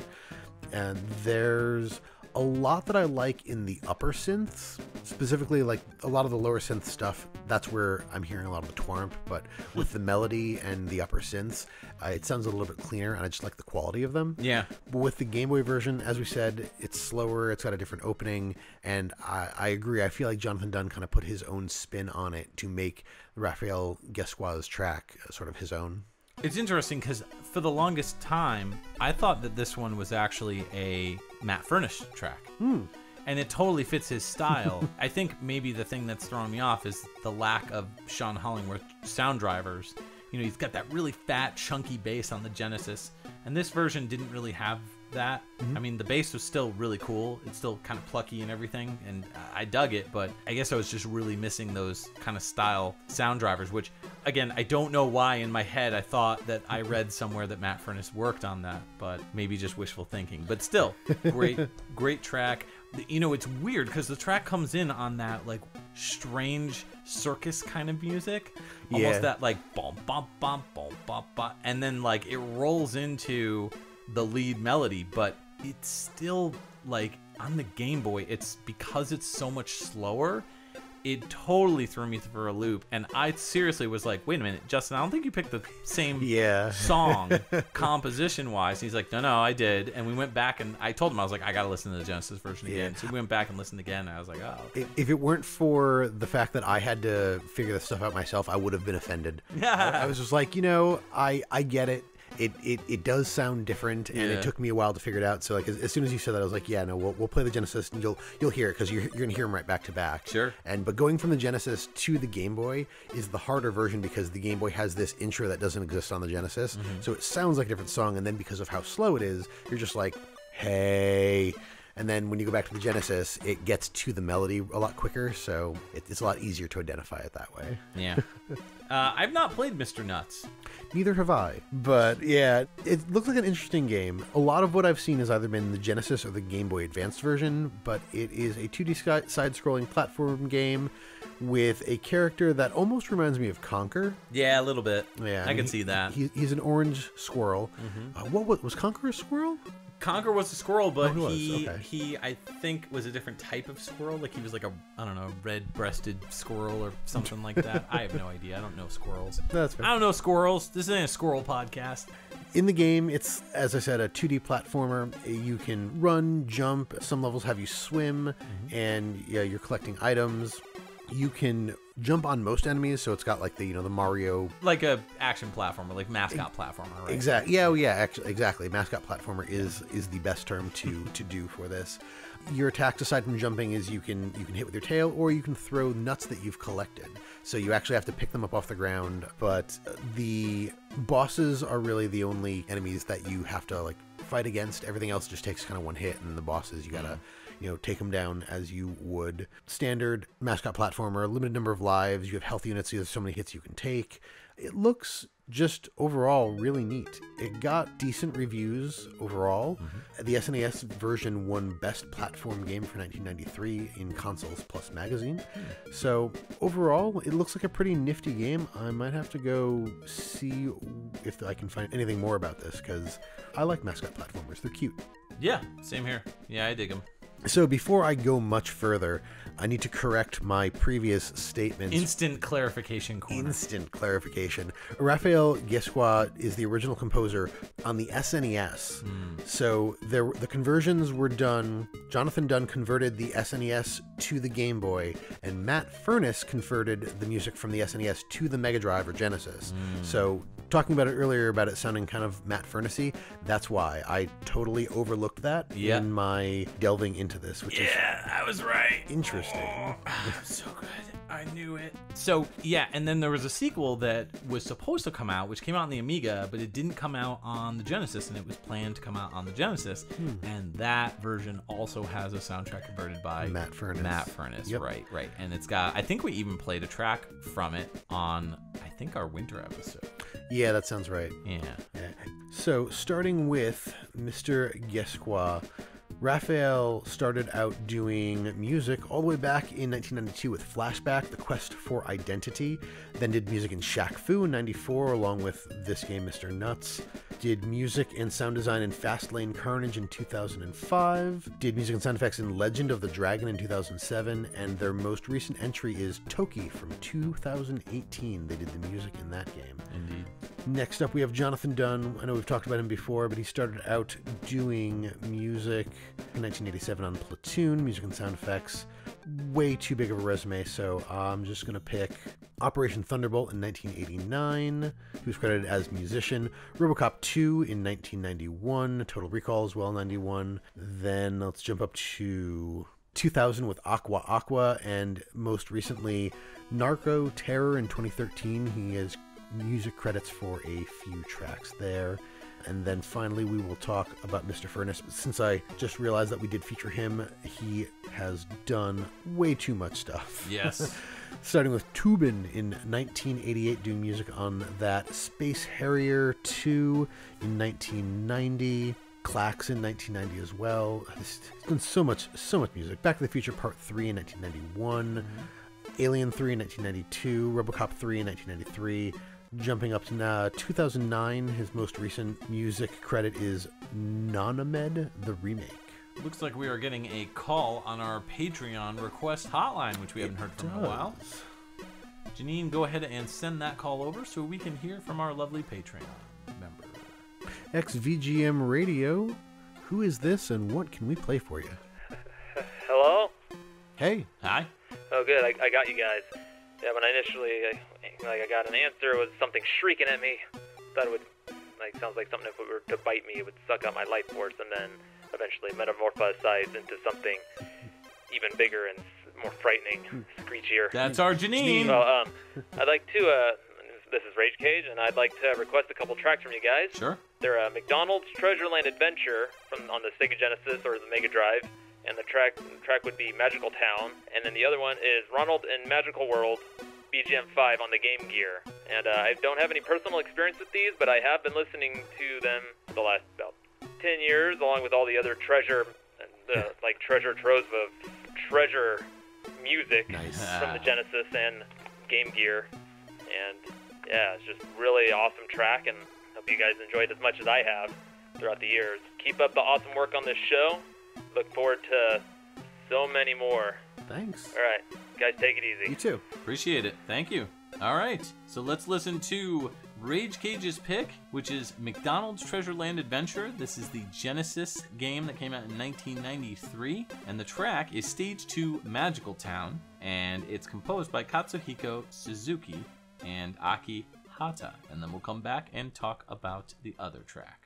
And there's a lot that I like in the upper synths, specifically like a lot of the lower synth stuff. That's where I'm hearing a lot of the twarp, but with the melody and the upper synths, it sounds a little bit cleaner, and I just like the quality of them. Yeah. But with the Game Boy version, as we said, it's slower, it's got a different opening, and I agree. I feel like Jonathan Dunn kind of put his own spin on it to make Raphael Guesqua's track sort of his own. It's interesting because for the longest time, I thought that this one was actually a Matt Furnish track. And it totally fits his style. I think maybe the thing that's throwing me off is the lack of Sean Hollingworth sound drivers. You know, he's got that really fat, chunky bass on the Genesis, and this version didn't really have that. I mean, the bass was still really cool. It's still kind of plucky and everything, and I dug it, but I guess I was just really missing those kind of style sound drivers, which, again, I don't know why in my head I thought that I read somewhere that Matt Furniss worked on that, but maybe just wishful thinking. But still, great track. You know, it's weird because the track comes in on that, like, strange circus kind of music. Almost that, like, bum, bum, bum, bum, bum, bum, and then, like, it rolls into the lead melody, but it's still, like, on the Game Boy, it's because it's so much slower, it totally threw me for a loop. And I seriously was like, wait a minute, Justin, I don't think you picked the same song composition wise. He's like, no, I did. And we went back, and I told him, I was like, I gotta listen to the Genesis version again. So we went back and listened again, and I was like, oh, okay. If it weren't for the fact that I had to figure this stuff out myself, I would have been offended. I was just like, you know, I get it. It does sound different, and it took me a while to figure it out. So like as soon as you said that, I was like, yeah, no, we'll play the Genesis, and you'll hear it because you're gonna hear them right back to back. Sure. But going from the Genesis to the Game Boy is the harder version because the Game Boy has this intro that doesn't exist on the Genesis, so it sounds like a different song. And then because of how slow it is, you're just like, hey. And then when you go back to the Genesis, it gets to the melody a lot quicker, so it's a lot easier to identify it that way. Yeah. I've not played Mr. Nutz. Neither have I. But yeah, it looks like an interesting game. A lot of what I've seen has either been the Genesis or the Game Boy Advanced version, but it is a 2D side-scrolling platform game with a character that almost reminds me of Conker. Yeah, a little bit. Yeah, I can see that. He's an orange squirrel. What was Conker a squirrel? Conker was a squirrel, but he he I think was a different type of squirrel. Like he was like a, I don't know, red-breasted squirrel or something like that. I have no idea. I don't know squirrels. That's fair. I don't know squirrels. This ain't a squirrel podcast. In the game, it's, as I said, a 2D platformer. You can run, jump. Some levels have you swim, and you're collecting items. You can jump on most enemies, so it's got like the the Mario. Like a action platformer, like mascot platformer, right? Exactly. Yeah. Actually, exactly. Mascot platformer is the best term to do for this. Your attacks, aside from jumping, is you can hit with your tail, or you can throw nuts that you've collected. So you actually have to pick them up off the ground. But the bosses are really the only enemies that you have to like fight against. Everything else just takes kind of one hit, and the bosses you gotta take them down as you would. Standard mascot platformer, limited number of lives. You have health units. So there's so many hits you can take. It looks just overall really neat. It got decent reviews overall. The SNES version won Best Platform Game for 1993 in Consoles Plus magazine. So overall, it looks like a pretty nifty game. I might have to go see if I can find anything more about this, because I like mascot platformers. They're cute. Yeah, same here. Yeah, I dig them. So before I go much further, I need to correct my previous statements. Instant clarification corner. Instant clarification. Raphael Guesqua is the original composer on the SNES. So the conversions were done. Jonathan Dunn converted the SNES to the Game Boy, and Matt Furness converted the music from the SNES to the Mega Drive or Genesis. So talking about it earlier about it sounding kind of Matt Furnessy, that's why I totally overlooked that in my delving into this, which is I was right. interesting. So good. I knew it. So, yeah, and then there was a sequel that was supposed to come out, which came out on the Amiga, but it didn't come out on the Genesis, and it was planned to come out on the Genesis. And that version also has a soundtrack converted by Matt Furness. Yep. Right. And it's got, I think we even played a track from it on, I think, our winter episode. Yeah, that sounds right. Yeah. So, starting with Mr. Guesqua, Raphael started out doing music all the way back in 1992 with Flashback, The Quest for Identity, then did music in Shaq Fu in 94 along with this game, Mr. Nutz, did music and sound design in Fastlane Carnage in 2005, did music and sound effects in Legend of the Dragon in 2007, and their most recent entry is Toki from 2018. They did the music in that game. Indeed. Next up, we have Jonathan Dunn. I know we've talked about him before, but he started out doing music in 1987 on Platoon, music and sound effects. Way too big of a resume, so I'm just going to pick Operation Thunderbolt in 1989. He was credited as musician. RoboCop 2 in 1991. Total Recall as well, 91. Then let's jump up to 2000 with Aqua Aqua, and most recently Narco Terror in 2013. He has music credits for a few tracks there. And then finally we will talk about Mr. Furness. Since I just realized that we did feature him, he has done way too much stuff. Yes. Starting with Tubin in 1988, doing music on that. Space Harrier 2 in 1990. Clax in 1990 as well. He's done so much music. Back to the Future Part 3 in 1991. Alien 3 in 1992. RoboCop 3 in 1993. Jumping up to 2009, his most recent music credit is Nonamed, the remake. Looks like we are getting a call on our Patreon request hotline, which we haven't heard from in a while. Janine, go ahead and send that call over so we can hear from our lovely Patreon member. XVGM Radio, who is this and what can we play for you? Hello? Hey. Hi. Oh, good. I got you guys. Yeah, when I initially, I got an answer, it was something shrieking at me. Thought it would, sounds like something if it were to bite me, it would suck out my life force, and then eventually metamorphosize into something even bigger and more frightening, screechier. That's our Janine. Well, I'd like to, this is Rage Cage, and I'd like to request a couple tracks from you guys. Sure. They're McDonald's Treasureland Adventure on the Sega Genesis or the Mega Drive. And the track would be Magical Town, and then the other one is Ronald in Magical World, BGM 5 on the Game Gear. And I don't have any personal experience with these, but I have been listening to them for the last about 10 years, along with all the other treasure trove of treasure music from the Genesis and Game Gear. And yeah, it's just really awesome track, and hope you guys enjoyed as much as I have throughout the years. Keep up the awesome work on this show. Look forward to so many more. Thanks. All right. Guys, take it easy. You too. Appreciate it. Thank you. All right. So let's listen to Rage Cage's pick, which is McDonald's Treasureland Adventure. This is the Genesis game that came out in 1993. And the track is Stage 2 Magical Town. and it's composed by Katsuhiko Suzuki and Aki Hata. And then we'll come back and talk about the other track.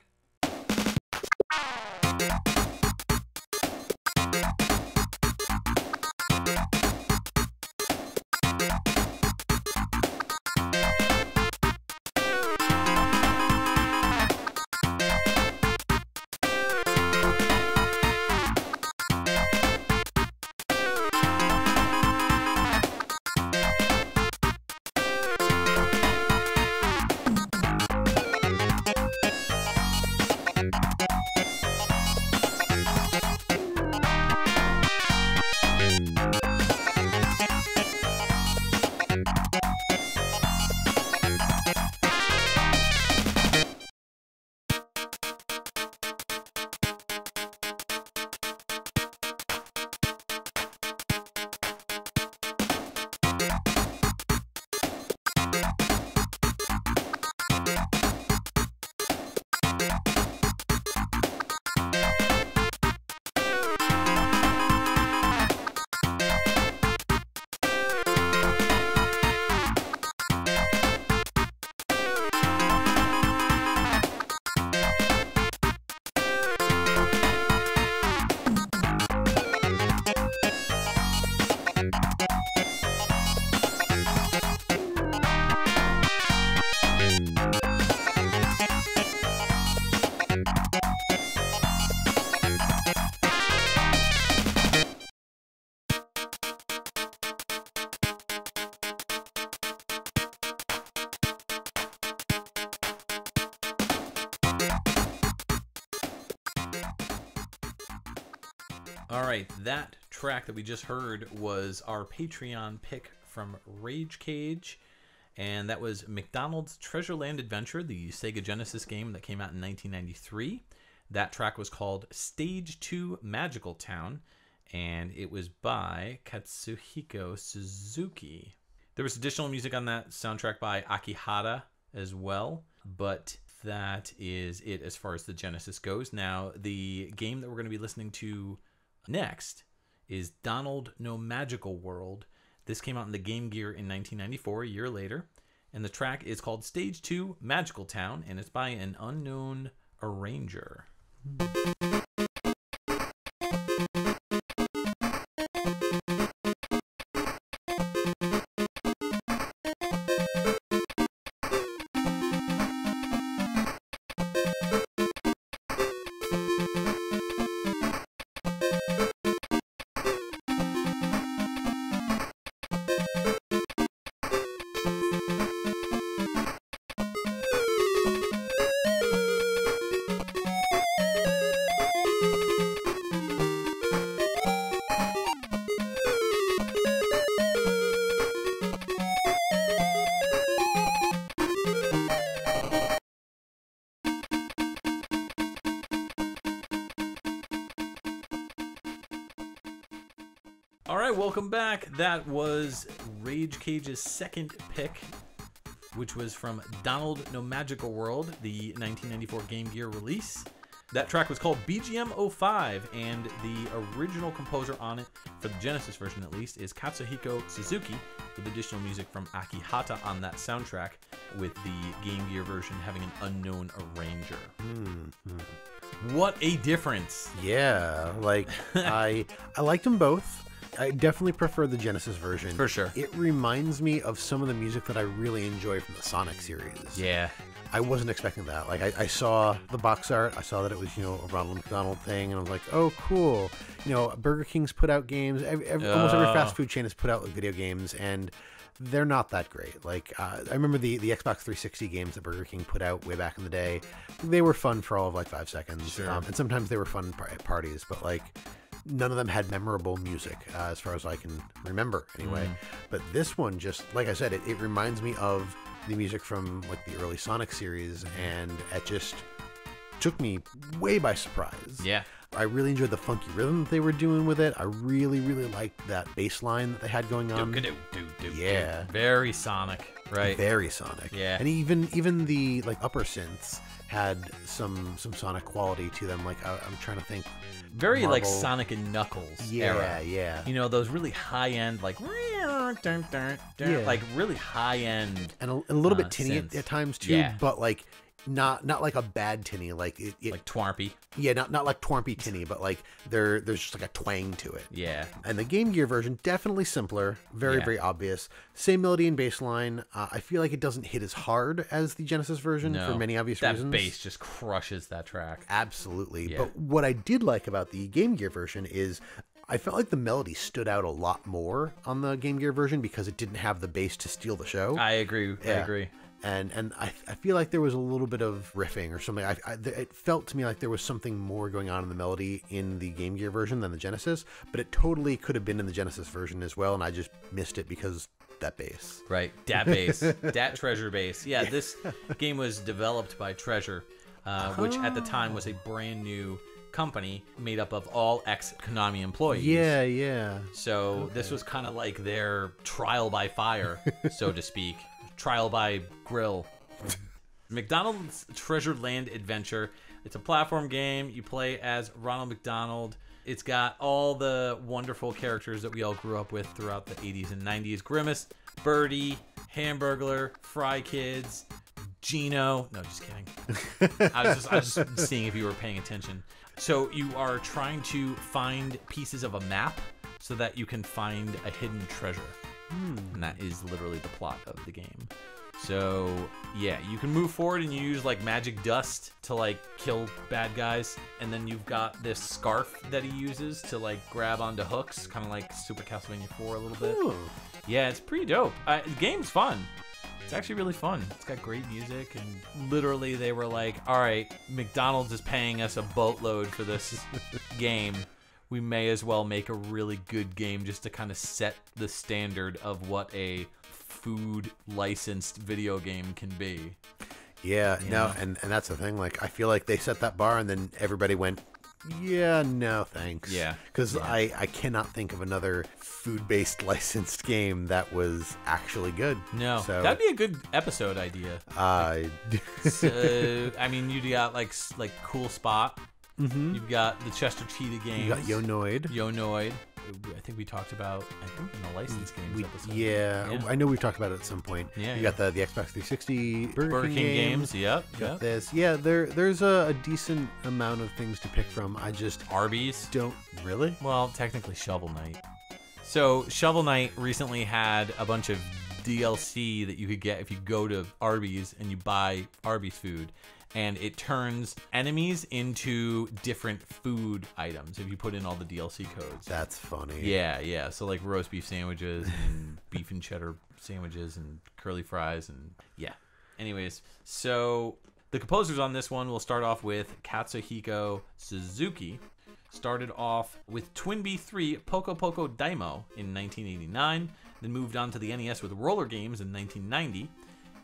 All right, that track that we just heard was our Patreon pick from Rage Cage, and that was McDonald's Treasureland Adventure, the Sega Genesis game that came out in 1993. That track was called Stage 2 Magical Town, and it was by Katsuhiko Suzuki. There was additional music on that soundtrack by Akihata as well, but that is it as far as the Genesis goes. Now, the game that we're going to be listening to next is Donald No Magical World. This came out in the Game Gear in 1994, a year later, and the track is called Stage 2 Magical Town, and it's by an unknown arranger. All right, welcome back. That was Rage Cage's second pick, which was from Donald No Magical World, the 1994 Game Gear release. That track was called BGM 05, and the original composer on it, for the Genesis version at least, is Katsuhiko Suzuki, with additional music from Akihata on that soundtrack, with the Game Gear version having an unknown arranger. What a difference! Yeah, like I liked them both. I definitely prefer the Genesis version. For sure. It reminds me of some of the music that I really enjoy from the Sonic series. Yeah. I wasn't expecting that. Like, I saw the box art. I saw that it was, a Ronald McDonald thing, and I was like, oh, cool. Burger King's put out games. Almost every fast food chain has put out video games, and they're not that great. Like, I remember the Xbox 360 games that Burger King put out way back in the day. They were fun for all of, 5 seconds. Sure. And sometimes they were fun at parties, but, none of them had memorable music, as far as I can remember, anyway. But this one, just like I said, it reminds me of the music from the early Sonic series, and it just took me way by surprise. Yeah. I really enjoyed the funky rhythm that they were doing with it. I really, really liked that bass line that they had going on. Yeah. Very Sonic, right? Very Sonic. Yeah. And even the upper synths had some Sonic quality to them. Like I'm trying to think. Very Marvel. like Sonic and Knuckles era. Yeah. You know, those really high-end, like, like really high-end. And a little bit tinny synths. at times too, Yeah. but like not like a bad tinny, like it Like Twarmpy. yeah, not like Twarmpy tinny, but like there's just like a twang to it. Yeah. And the Game Gear version, definitely simpler, very, Yeah. very obvious. Same melody and bass line. I feel like it doesn't hit as hard as the Genesis version for many obvious that reasons. bass just crushes that track. Absolutely. Yeah. But what I did like about the Game Gear version is I felt like the melody stood out a lot more on the Game Gear version because it didn't have the bass to steal the show. I agree. I agree. And I feel like there was a little bit of riffing or something. It felt to me like there was something more going on in the melody in the Game Gear version than the Genesis, but it totally could have been in the Genesis version as well, and I just missed it because that bass. Right. Dat bass. Dat Treasure bass. Yeah, this game was developed by Treasure, which at the time was a brand new company made up of all ex-Konami employees. Yeah. So this was kind of like their trial by fire, so to speak. Trial by grill. McDonald's Treasure Land Adventure. It's a platform game. You play as Ronald McDonald. It's got all the wonderful characters that we all grew up with throughout the 80s and 90s. Grimace, Birdie, Hamburglar, Fry Kids, Gino. No, just kidding. I was just seeing if you were paying attention. So you are trying to find pieces of a map so that you can find a hidden treasure. And that is literally the plot of the game. So yeah, you can move forward and you use like magic dust to like kill bad guys, and then you've got this scarf that he uses to like grab onto hooks, kind of like Super Castlevania 4 a little bit. Ooh. Yeah, it's pretty dope. The game's fun. It's actually really fun. It's got great music, and literally they were like, all right, McDonald's is paying us a boatload for this game. We may as well make a really good game just to kind of set the standard of what a food licensed video game can be. Yeah, no, and that's the thing. Like, I feel like they set that bar and then everybody went, yeah, no, thanks. Yeah. Because I cannot think of another food-based licensed game that was actually good. No, So, that'd be a good episode idea. So, I mean, you got like Cool Spot. Mm-hmm. You've got the Chester Cheetah games. you got Yonoid. Yonoid. I think we talked about, in the license games episode. Yeah, I know we've talked about it at some point. Yeah, you got the Xbox 360 Burger King games. Yep. Got this. Yeah, there's a decent amount of things to pick from. I just Arby's. don't really. Well, technically Shovel Knight. So Shovel Knight recently had a bunch of DLC that you could get if you go to Arby's and you buy Arby's food. And it turns enemies into different food items if you put in all the DLC codes. That's funny. Yeah. So like roast beef sandwiches and beef and cheddar sandwiches and curly fries and yeah. Anyways, so the composers on this one will start off with Katsuhiko Suzuki. Started off with Twinbee 3 Poco Poco Daimo in 1989. Then moved on to the NES with Roller Games in 1990.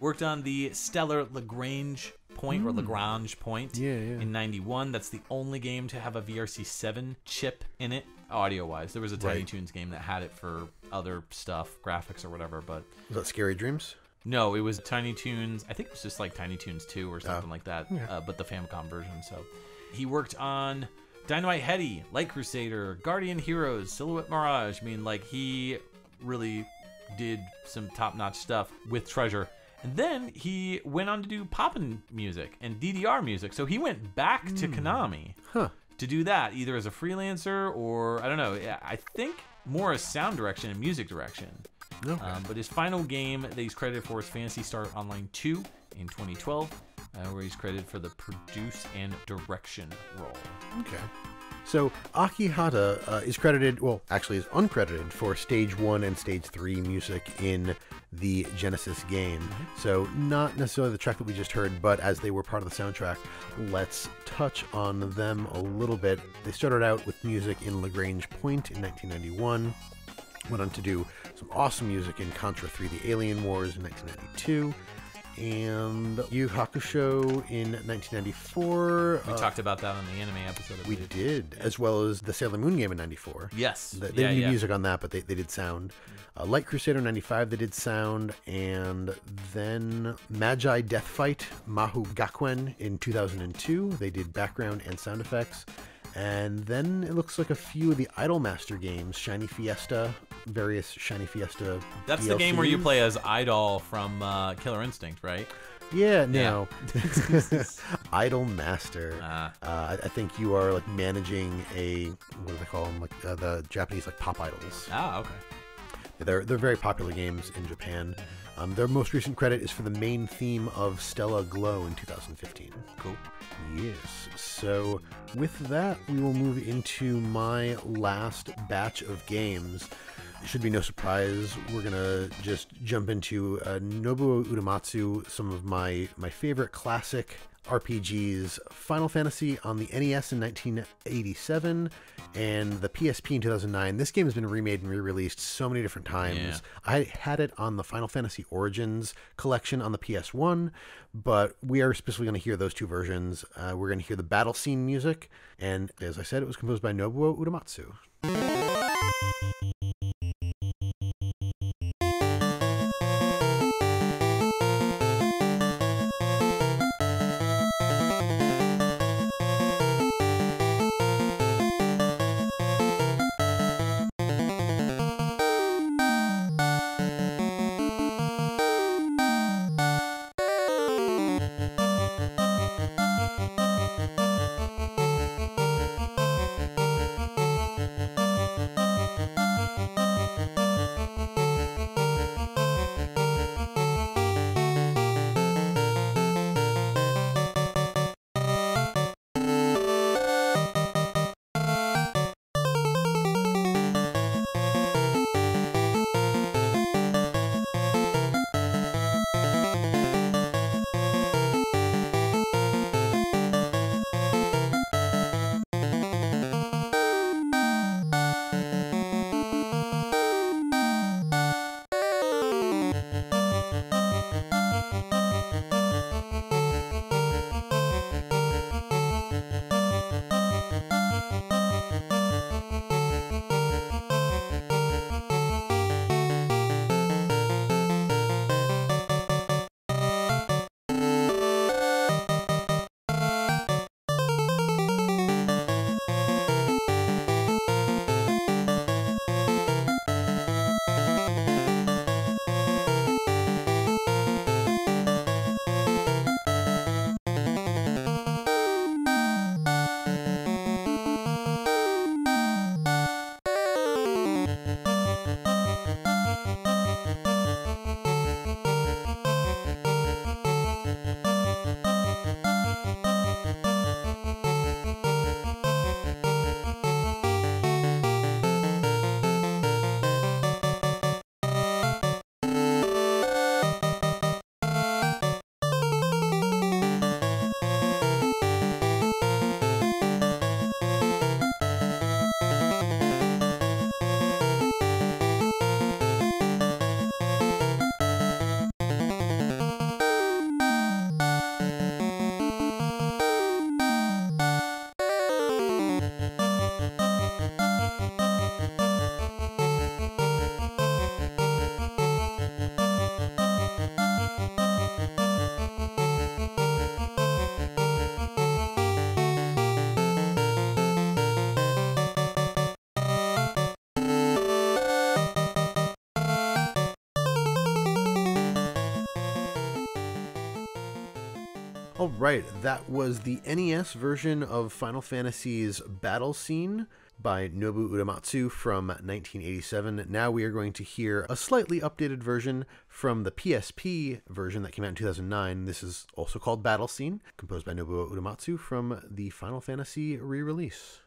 Worked on the Stellar Lagrange Point or Lagrange Point in 91. That's the only game to have a VRC7 chip in it, audio-wise. There was a Tiny Toons game that had it for other stuff, graphics or whatever, but... Was that Scary Dreams? No, it was Tiny Toons. I think it was just like Tiny Toons 2 or something like that, but the Famicom version. So he worked on Dynamite Headdy, Light Crusader, Guardian Heroes, Silhouette Mirage. I mean, like, he really did some top-notch stuff with Treasure. And then he went on to do poppin' music and DDR music. So he went back to Konami to do that, either as a freelancer or, I don't know, I think more as sound direction and music direction. Okay. But his final game that he's credited for is Phantasy Star Online 2 in 2012, where he's credited for the produce and direction role. Okay. So Akihata is credited, well, actually is uncredited for Stage 1 and Stage 3 music in the Genesis game. So not necessarily the track that we just heard, but as they were part of the soundtrack, let's touch on them a little bit. They started out with music in Lagrange Point in 1991, went on to do some awesome music in Contra 3 The Alien Wars in 1992. and Yu Hakusho in 1994. We talked about that on the anime episode. I We believe. did, as well as the Sailor Moon game in 94. Yes. They didn't do music on that, but they did sound. Light Crusader 95, they did sound. And then Magi Deathfight Mahu Gakuen in 2002, they did background and sound effects. And then it looks like a few of the Idolmaster games, Shiny Fiesta, various Shiny Fiesta That's the game where you DLCs. play as Idol from Killer Instinct, right? Yeah, no. Idolmaster. I think you are like managing a, what do they call them? Like the Japanese like pop idols. Ah, okay. They're very popular games in Japan. Their most recent credit is for the main theme of Stella Glow in 2015. Cool. Yes. So with that, we will move into my last batch of games. It should be no surprise. We're going to just jump into Nobuo Uematsu, some of my favorite classic RPGs, Final Fantasy on the NES in 1987 and the PSP in 2009. This game has been remade and re-released so many different times. Yeah. I had it on the Final Fantasy Origins collection on the PS1, but we are specifically going to hear those two versions. We're going to hear the battle scene music, and as I said, it was composed by Nobuo Uematsu. All right, that was the NES version of Final Fantasy's Battle Scene by Nobuo Uematsu from 1987. Now we are going to hear a slightly updated version from the PSP version that came out in 2009. This is also called Battle Scene, composed by Nobuo Uematsu from the Final Fantasy re-release.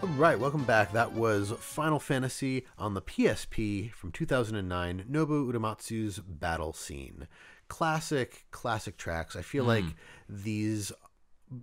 All right, welcome back. That was Final Fantasy on the PSP from 2009, Nobu Uematsu's Battle Scene. Classic tracks. I feel like these,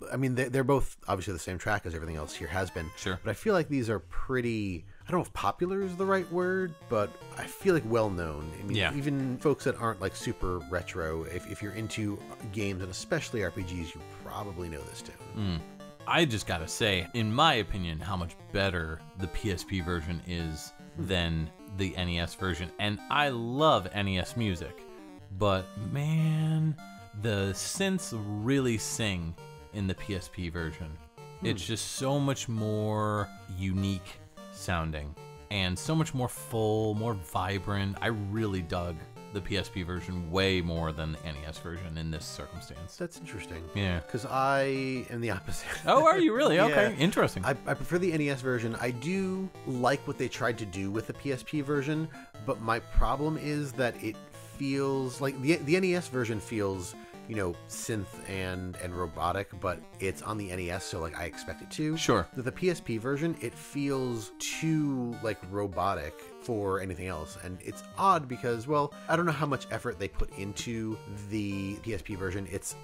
I mean, they're both obviously the same track as everything else here has been. Sure. But I feel like these are pretty, I don't know if popular is the right word, but I feel like well known. I mean, even folks that aren't like super retro, if you're into games and especially RPGs, you probably know this tune. I just gotta say, in my opinion, how much better the PSP version is than the NES version. And I love NES music, but man, the synths really sing in the PSP version. It's just so much more unique sounding and so much more full, more vibrant. I really dug the PSP version way more than the NES version in this circumstance. That's interesting. Yeah. Because I am the opposite. Oh, are you really? Yeah. Okay, interesting. I prefer the NES version. I do like what they tried to do with the PSP version, but my problem is that it feels like the NES version feels, you know, synth and robotic, but it's on the NES, so like I expect it to. Sure. The PSP version, it feels too like robotic for anything else, and it's odd because, well, I don't know how much effort they put into the PSP version. It's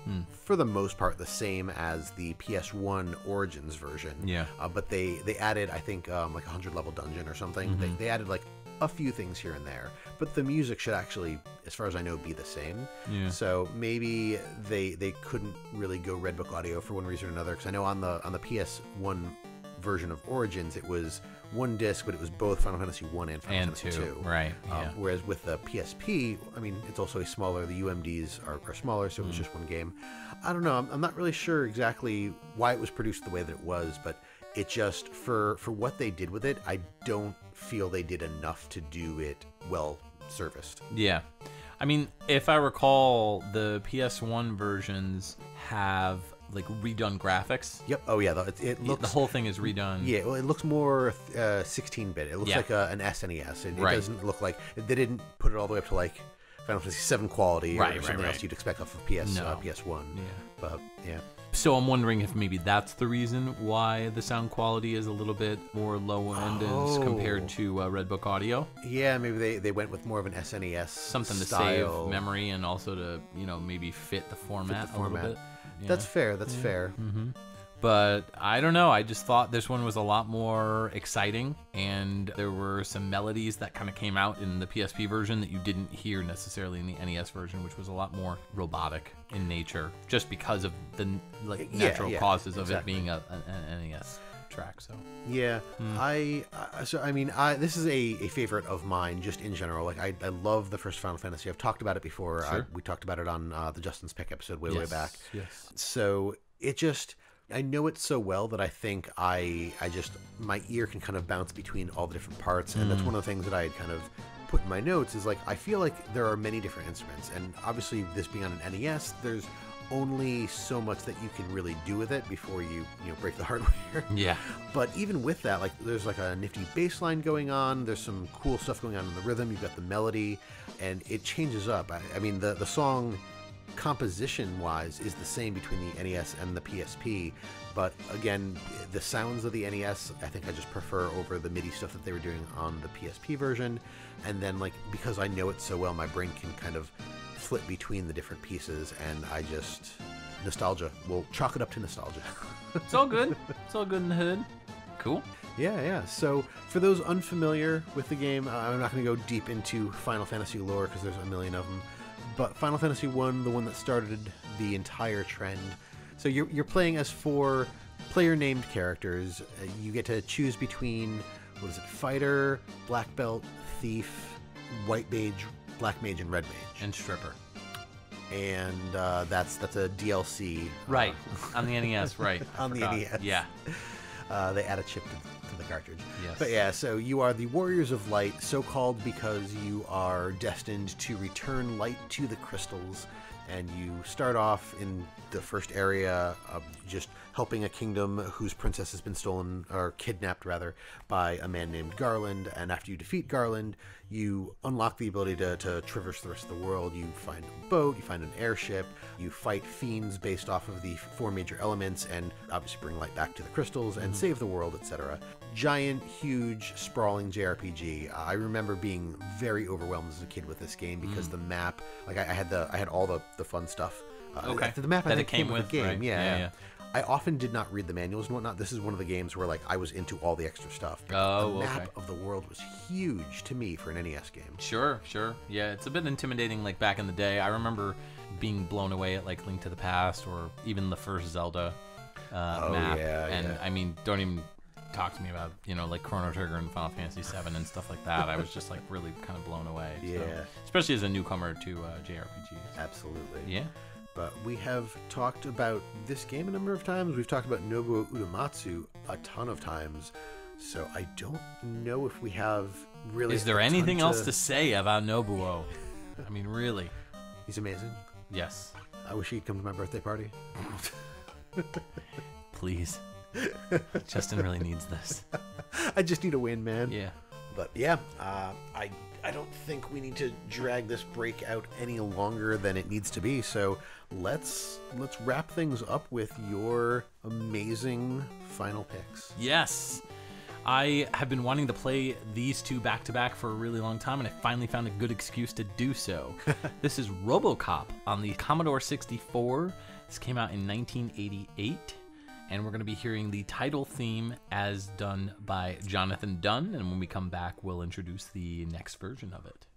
for the most part the same as the PS1 Origins version. Yeah. But they added, I think, like a 100-level dungeon or something. They added like a few things here and there, but the music should actually, as far as I know, be the same. Yeah. So maybe they couldn't really go Redbook audio for one reason or another, because I know on the PS1 version of Origins it was one disc, but it was both Final Fantasy 1 and Final Fantasy 2. Right. Yeah. Whereas with the PSP, I mean, it's also a smaller, the UMDs are smaller, so it was just one game. I don't know, I'm not really sure exactly why it was produced the way that it was, but it just, for what they did with it, I don't feel they did enough to do it well serviced. Yeah. I mean, if I recall, the PS1 versions have like redone graphics. Yep. Oh yeah. It looks, the whole thing is redone. Yeah. Well, it looks more 16-bit. It looks like an SNES. It doesn't look like they didn't put it all the way up to like Final Fantasy 7 quality or something else you'd expect off of PS1. Yeah. But yeah. So I'm wondering if maybe that's the reason why the sound quality is a little bit more low end as compared to Redbook audio. Yeah, maybe they went with more of an SNES something style. To save memory and also to, you know, maybe fit the format a little bit. Yeah. That's fair. That's fair. Mm-hmm. But I don't know. I just thought this one was a lot more exciting, and there were some melodies that kind of came out in the PSP version that you didn't hear necessarily in the NES version, which was a lot more robotic in nature, just because of the natural causes of it being an NES track. So yeah, this is a favorite of mine just in general. Like I love the first Final Fantasy. I've talked about it before. Sure. We talked about it on the Justin's Pick episode way back. Yes. So it just, I know it so well that I think I just, my ear can kind of bounce between all the different parts, and that's one of the things that I had kind of put in my notes is like, I feel like there are many different instruments, and obviously this being on an NES, there's only so much that you can really do with it before you break the hardware. Yeah. But even with that, like there's like a nifty bass line going on, there's some cool stuff going on in the rhythm, you've got the melody, and it changes up. I mean, the song composition wise is the same between the NES and the PSP, but again, the sounds of the NES I think I just prefer over the MIDI stuff that they were doing on the PSP version. And then like, because I know it so well, my brain can kind of flip between the different pieces, and I just, nostalgia, we'll chalk it up to nostalgia. It's all good. It's all good in the hood. Cool. Yeah. So for those unfamiliar with the game, I'm not going to go deep into Final Fantasy lore because there's a million of them. But Final Fantasy 1, the one that started the entire trend. So you're playing as 4 player-named characters. You get to choose between, fighter, black belt, thief, white mage, black mage, and red mage. And stripper. And that's a DLC. Right. On the NES, right. On the NES. Yeah. They add a chip to the cartridge. Yes. But yeah, so you are the Warriors of Light, so called because you are destined to return light to the crystals. And you start off in the first area just helping a kingdom whose princess has been stolen, or kidnapped rather, by a man named Garland. And after you defeat Garland, you unlock the ability to traverse the rest of the world. You find a boat, you find an airship, you fight fiends based off of the 4 major elements, and obviously bring light back to the crystals and save the world, etc. Giant, huge, sprawling JRPG. I remember being very overwhelmed as a kid with this game because the map, like I had all the fun stuff. Okay. The map I that think it came with with, the game. right? Yeah. I often did not read the manuals and whatnot. This is one of the games where like I was into all the extra stuff. Oh, the map okay. of the world was huge to me for an NES game. Sure. Yeah, it's a bit intimidating like back in the day. I remember being blown away at like Link to the Past or even the first Zelda map. Yeah, and yeah. I mean, don't even talk to me about, like Chrono Trigger and Final Fantasy VII and stuff like that. I was just like really kind of blown away. Yeah. So, especially as a newcomer to JRPGs. Absolutely. Yeah. But we have talked about this game a number of times. We've talked about Nobuo Uematsu a ton of times. So I don't know if we have really... Is there anything else to say about Nobuo? I mean, really. He's amazing. Yes. I wish he'd come to my birthday party. Please. Justin really needs this. I just need a win, man. Yeah. But yeah, I don't think we need to drag this break out any longer than it needs to be. So let's wrap things up with your amazing final picks. Yes. I have been wanting to play these two back-to-back for a really long time, and I finally found a good excuse to do so. This is RoboCop on the Commodore 64. This came out in 1988, and we're going to be hearing the title theme as done by Jonathan Dunn, and when we come back, we'll introduce the next version of it.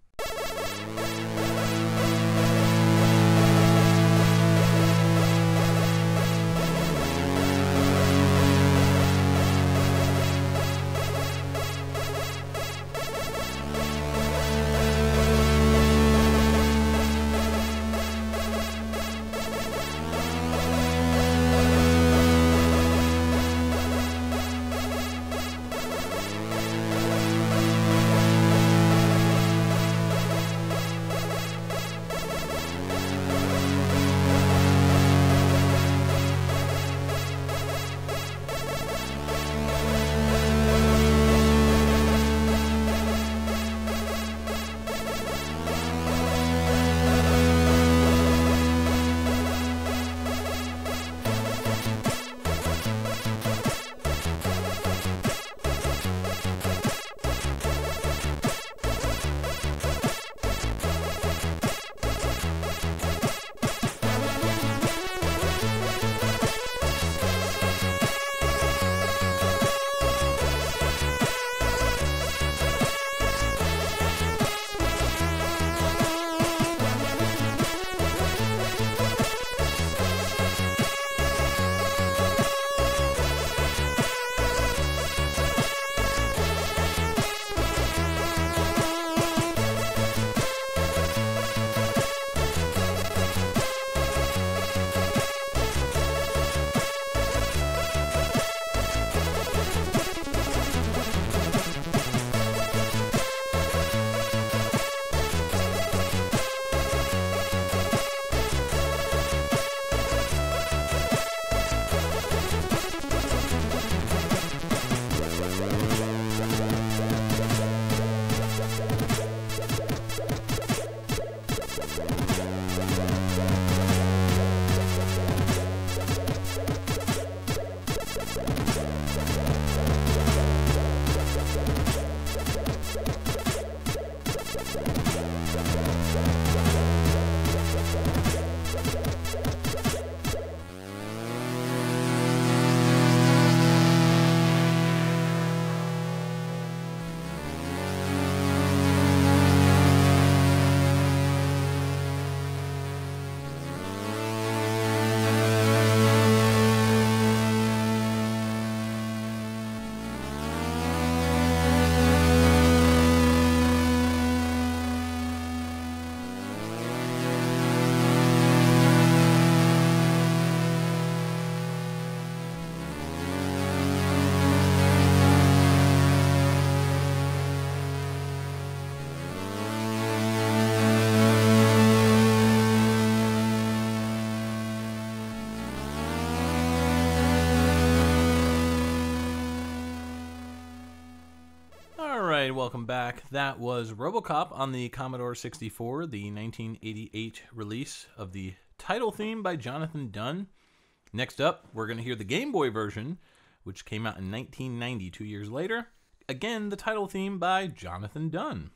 welcome back. That was RoboCop on the Commodore 64, the 1988 release of the title theme by Jonathan Dunn. Next up, we're going to hear the Game Boy version, which came out in 1990, 2 years later. Again, the title theme by Jonathan Dunn.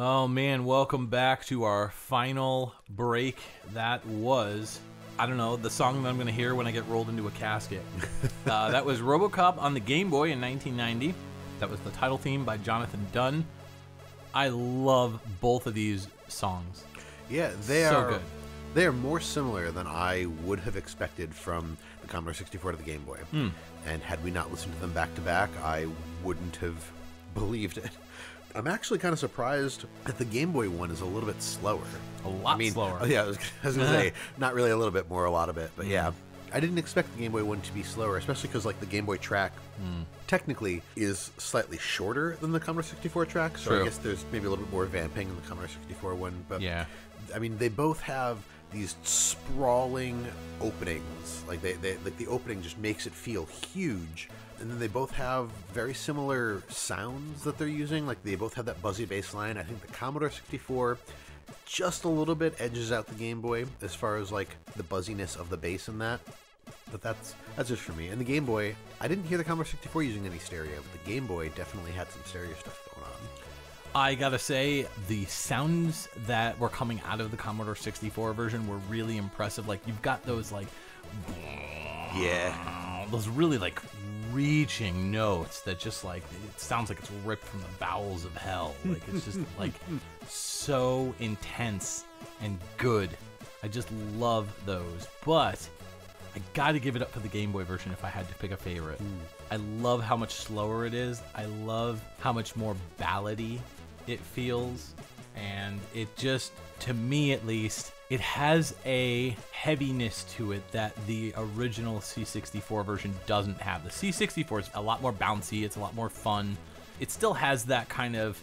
Oh man, welcome back to our final break. That was, I don't know, the song that I'm going to hear when I get rolled into a casket. That was RoboCop on the Game Boy in 1990. That was the title theme by Jonathan Dunn. I love both of these songs. Yeah, Good. They are more similar than I would have expected from the Commodore 64 to the Game Boy. And had we not listened to them back to back, I wouldn't have believed it. I'm actually kind of surprised that the Game Boy one is a little bit slower. A lot slower. Oh yeah, I was going to say, not really a little bit, more a lot of it. But yeah, I didn't expect the Game Boy one to be slower, especially because like the Game Boy track technically is slightly shorter than the Commodore 64 track. So True. I guess there's maybe a little bit more vamping in the Commodore 64 one. But Yeah. I mean, they both have these sprawling openings. Like like the opening just makes it feel huge. And then they both have very similar sounds that they're using. Like they both have that buzzy bass line. I think the Commodore 64 just a little bit edges out the Game Boy as far as like the buzziness of the bass in that. But that's just for me. And the Game Boy, I didn't hear the Commodore 64 using any stereo, but the Game Boy definitely had some stereo stuff going on. I gotta say, the sounds that were coming out of the Commodore 64 version were really impressive. Like, you've got those, like, Yeah. those really, like, reaching notes that just, like, it sounds like it's ripped from the bowels of hell. Like, it's just, like, so intense and good. I just love those. But I gotta give it up for the Game Boy version if I had to pick a favorite. I love how much slower it is. I love how much more ballady it feels. And it just, to me at least, it has a heaviness to it that the original C64 version doesn't have. The C64 is a lot more bouncy, it's a lot more fun. It still has that kind of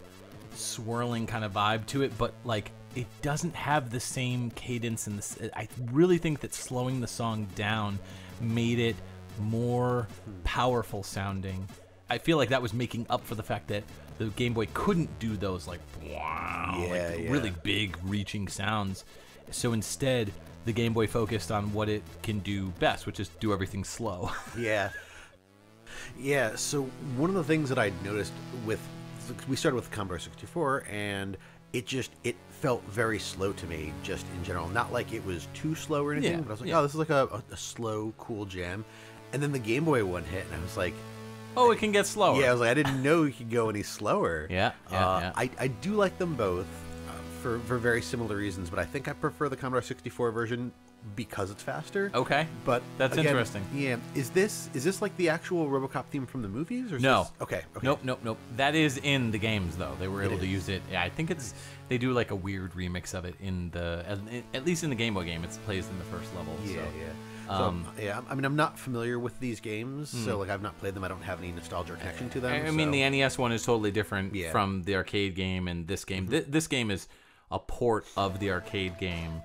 swirling kind of vibe to it, but like it doesn't have the same cadence. And I really think that slowing the song down made it more powerful sounding. I feel like that was making up for the fact that the Game Boy couldn't do those like really big reaching sounds. So instead, the Game Boy focused on what it can do best, which is do everything slow. Yeah, so one of the things that I noticed we started with the Commodore 64, and it felt very slow to me, just in general. Not like it was too slow or anything, but I was like, oh, this is like a slow, cool jam. And then the Game Boy one hit, and I was like, oh, it can get slower. Yeah, I was like, I didn't know you could go any slower. Yeah. I do like them both for very similar reasons, but I think I prefer the Commodore 64 version because it's faster. Okay, but that's again, interesting. Yeah, is this like the actual RoboCop theme from the movies? Or is No. This? Okay. Nope. That is in the games though. They were able to use it. Yeah, I think they do like a weird remix of it in at least in the Game Boy game. It plays in the first level. Yeah. I mean, I'm not familiar with these games, so like I've not played them. I don't have any nostalgia or connection to them. I mean, the NES one is totally different from the arcade game and this game. This game is a port of the arcade game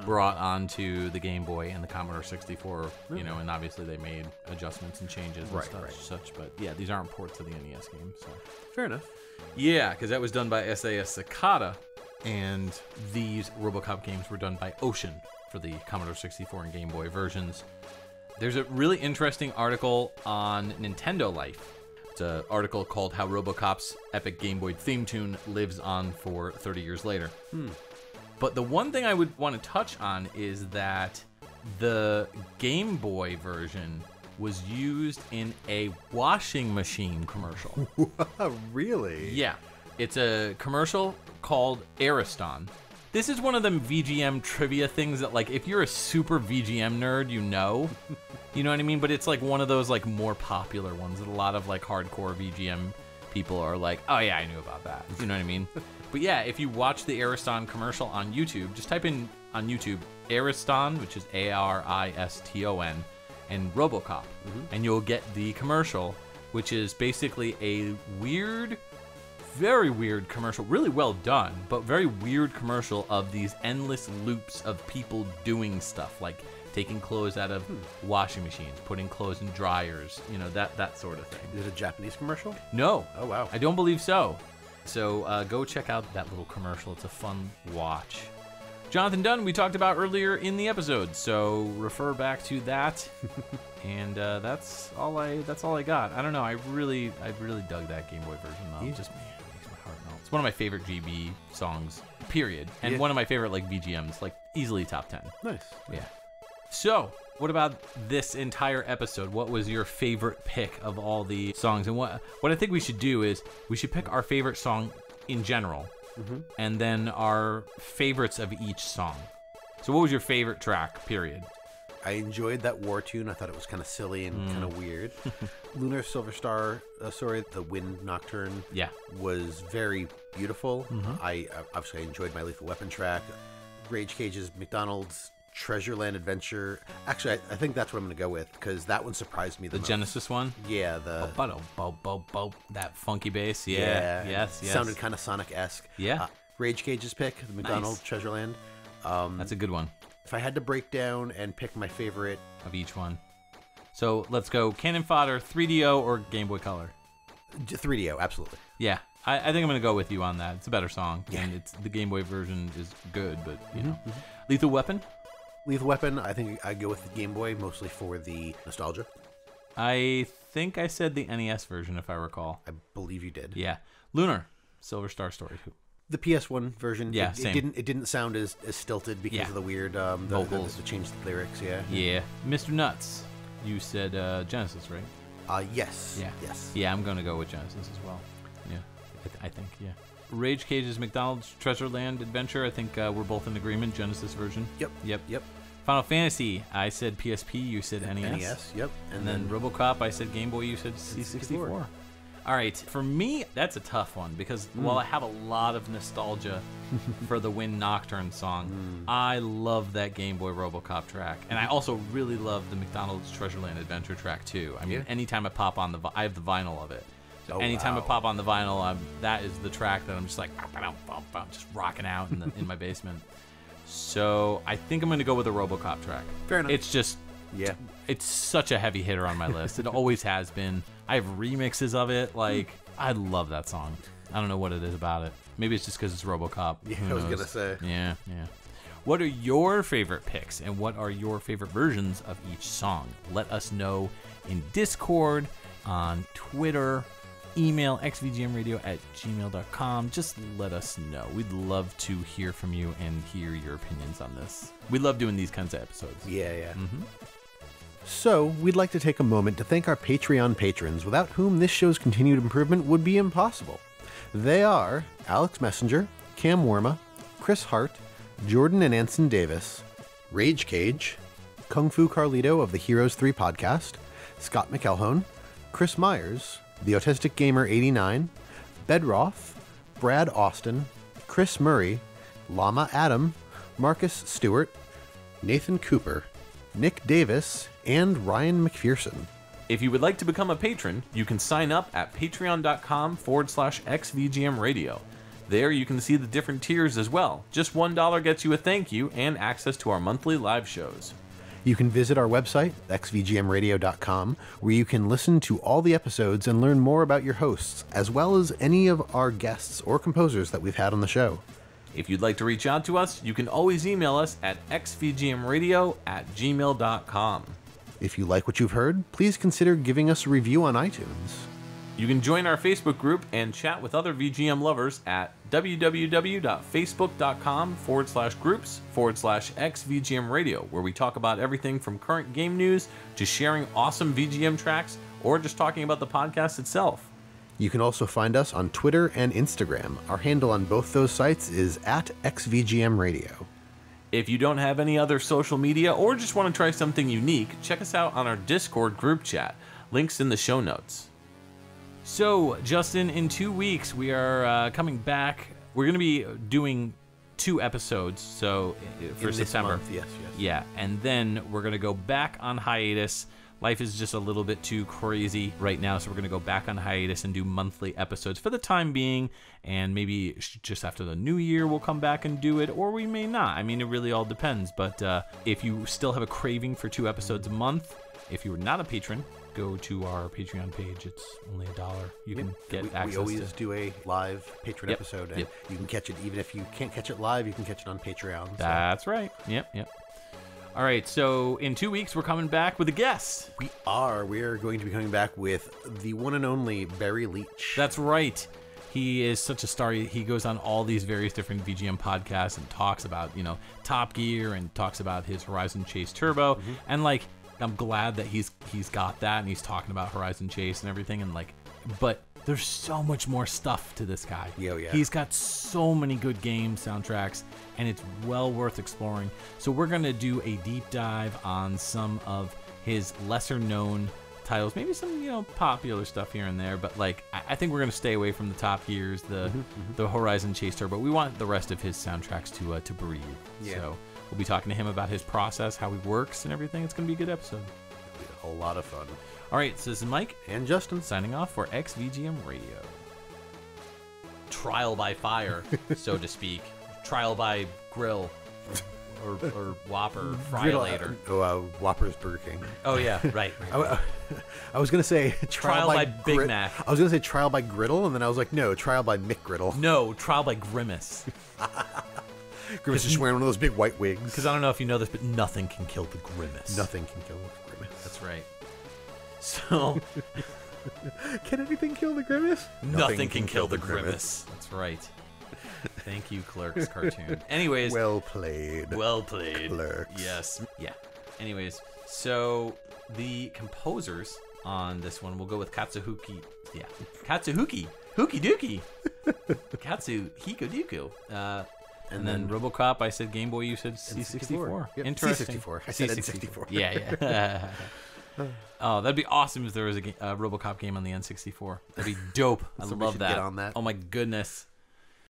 brought onto the Game Boy and the Commodore 64. You know, and obviously they made adjustments and changes and such. But yeah, these aren't ports of the NES game. So fair enough. Yeah, because that was done by SAS Sakata, and these RoboCop games were done by Ocean for the Commodore 64 and Game Boy versions. There's a really interesting article on Nintendo Life. It's an article called How RoboCop's epic Game Boy theme tune lives on for 30 years later. But the one thing I would want to touch on is that the Game Boy version was used in a washing machine commercial. Really? Yeah. It's a commercial called Ariston. This is one of them VGM trivia things that, like, if you're a super VGM nerd, you know what I mean? But it's like one of those like more popular ones that a lot of like hardcore VGM people are like, oh yeah, I knew about that. You know what I mean? But yeah, if you watch the Ariston commercial on YouTube, just type in on YouTube Ariston, which is Ariston, and RoboCop, and you'll get the commercial, which is basically a weird, very weird commercial, really well done, but very weird commercial of these endless loops of people doing stuff, like taking clothes out of washing machines, putting clothes in dryers, that sort of thing. Is it a Japanese commercial? No. Oh, wow. I don't believe so. So go check out that little commercial. It's a fun watch. Jonathan Dunn, we talked about earlier in the episode, so refer back to that. And that's all I got. I don't know. I really dug that Game Boy version. Though. It just makes my heart melt. It's one of my favorite GB songs, period, and one of my favorite like VGMs, like easily top 10. Nice. Yeah. So, what about this entire episode? What was your favorite pick of all the songs? And what I think we should do is we should pick our favorite song in general. And then our favorites of each song. So what was your favorite track, period? I enjoyed that war tune. I thought it was kind of silly and kind of weird. Lunar Silver Star, the Wind Nocturne, was very beautiful. I obviously enjoyed my Lethal Weapon track. Rage Cage's McDonald's Treasureland Adventure. Actually, I think that's what I'm going to go with, because that one surprised me the most. Genesis one? Yeah, that funky bass. Yes. Sounded kind of Sonic-esque. Yeah. Rage Cage's pick, the McDonald's Treasureland. That's a good one. If I had to break down and pick my favorite of each one. So let's go Cannon Fodder, 3DO, or Game Boy Color? 3DO, absolutely. Yeah. I think I'm going to go with you on that. It's a better song. Yeah. And the Game Boy version is good, but, you know. Lethal Weapon? Lethal Weapon, I think I'd go with the Game Boy, mostly for the nostalgia. I think I said the NES version, if I recall. I believe you did. Yeah. Lunar, Silver Star Story. The PS1 version. Yeah, same. It didn't sound as stilted because of the weird vocals. The changed lyrics, Yeah. Mr. Nutz, you said Genesis, right? Yes. Yeah. Yes. Yeah, I'm going to go with Genesis as well. Yeah, I think, yeah. Rage Cage's McDonald's Treasureland Adventure, I think we're both in agreement. Genesis version. Yep. Final Fantasy, I said PSP, you said NES. Yep. And then RoboCop, I said Game Boy, you said C64. All right, for me, that's a tough one because while I have a lot of nostalgia for the Wind Nocturne song, I love that Game Boy RoboCop track, and I also really love the McDonald's Treasureland Adventure track too. I mean, anytime I pop on I have the vinyl of it. So anytime I pop on the vinyl, that is the track that I'm just like, just rocking out in my basement. So I think I'm going to go with a RoboCop track. Fair enough. It's just, it's such a heavy hitter on my list. It always has been. I have remixes of it. Like, I love that song. I don't know what it is about it. Maybe it's just because it's RoboCop. Yeah, Who I was knows? going to say. Yeah. What are your favorite picks, and what are your favorite versions of each song? Let us know in Discord, on Twitter, email xvgmradio@gmail.com. Just let us know. We'd love to hear from you and hear your opinions on this. We love doing these kinds of episodes. Yeah. So, we'd like to take a moment to thank our Patreon patrons, without whom this show's continued improvement would be impossible. They are Alex Messenger, Cam Worma, Chris Hart, Jordan and Anson Davis, Rage Cage, Kung Fu Carlito of the Heroes 3 podcast, Scott McElhone, Chris Myers, The Autistic Gamer 89, Bedroth, Brad Austin, Chris Murray, Llama Adam, Marcus Stewart, Nathan Cooper, Nick Davis, and Ryan McPherson. If you would like to become a patron, you can sign up at patreon.com/XVGM Radio. There you can see the different tiers as well. Just $1 gets you a thank you and access to our monthly live shows. You can visit our website, xvgmradio.com, where you can listen to all the episodes and learn more about your hosts, as well as any of our guests or composers that we've had on the show. If you'd like to reach out to us, you can always email us at xvgmradio@gmail.com. If you like what you've heard, please consider giving us a review on iTunes. You can join our Facebook group and chat with other VGM lovers at www.facebook.com/groups/XVGM Radio, where we talk about everything from current game news to sharing awesome VGM tracks or just talking about the podcast itself. You can also find us on Twitter and Instagram. Our handle on both those sites is @XVGM Radio. If you don't have any other social media or just want to try something unique, check us out on our Discord group chat. Links in the show notes. So, Justin, in 2 weeks, we are coming back. We're going to be doing 2 episodes, so for September. This month, yes. Yeah, and then we're going to go back on hiatus. Life is just a little bit too crazy right now, so we're going to go back on hiatus and do monthly episodes for the time being, and maybe just after the new year we'll come back and do it, or we may not. I mean, it really all depends, but if you still have a craving for 2 episodes a month, if you are not a patron, go to our Patreon page. It's only $1. You can get access We always do a live patron episode, and you can catch it even if you can't catch it live. You can catch it on Patreon. So. That's right. Yep. All right, so in 2 weeks, we're coming back with a guest. We are going to be coming back with the one and only Barry Leach. That's right. He is such a star. He goes on all these various different VGM podcasts and talks about, Top Gear and talks about his Horizon Chase Turbo. And, I'm glad that he's got that and he's talking about Horizon Chase and everything. And, but there's so much more stuff to this guy. Yeah. He's got so many good game soundtracks, and it's well worth exploring. So we're going to do a deep dive on some of his lesser-known titles, maybe some, popular stuff here and there, but, I think we're going to stay away from the Top Gears, the Horizon Chase Turbo. We want the rest of his soundtracks to breathe. Yeah. So we'll be talking to him about his process, how he works, and everything. It's going to be a good episode. It'll be a whole lot of fun. All right, so this is Mike And Justin. signing off for XVGM Radio. Trial by fire, so to speak. Trial by grill. Or Whopper, Fry-later. Whopper's Burger King. Oh, yeah, right. I was going to say Trial by Big Mac. I was going to say Trial by Griddle, and then I was like, no, Trial by McGriddle. No, Trial by Grimace. Grimace is just wearing one of those big white wigs. Because I don't know if you know this, but nothing can kill the Grimace. Nothing can kill the Grimace. That's right. So... Can anything kill the Grimace? Nothing can kill the Grimace. That's right. Thank you, Clerks cartoon. Anyways. Well played. Clerks. Yes. Yeah. Anyways, so the composers on this one, we'll go with Katsuhuki. Yeah. Katsuhuki. Hooky Dookie. Katsu Hikoduku. And then RoboCop, I said Game Boy, you said C64. Yep. Interesting. C64. I said N64. Yeah. Oh, that'd be awesome if there was a RoboCop game on the N64. That'd be dope. I Somebody love should that. get on that. Oh my goodness.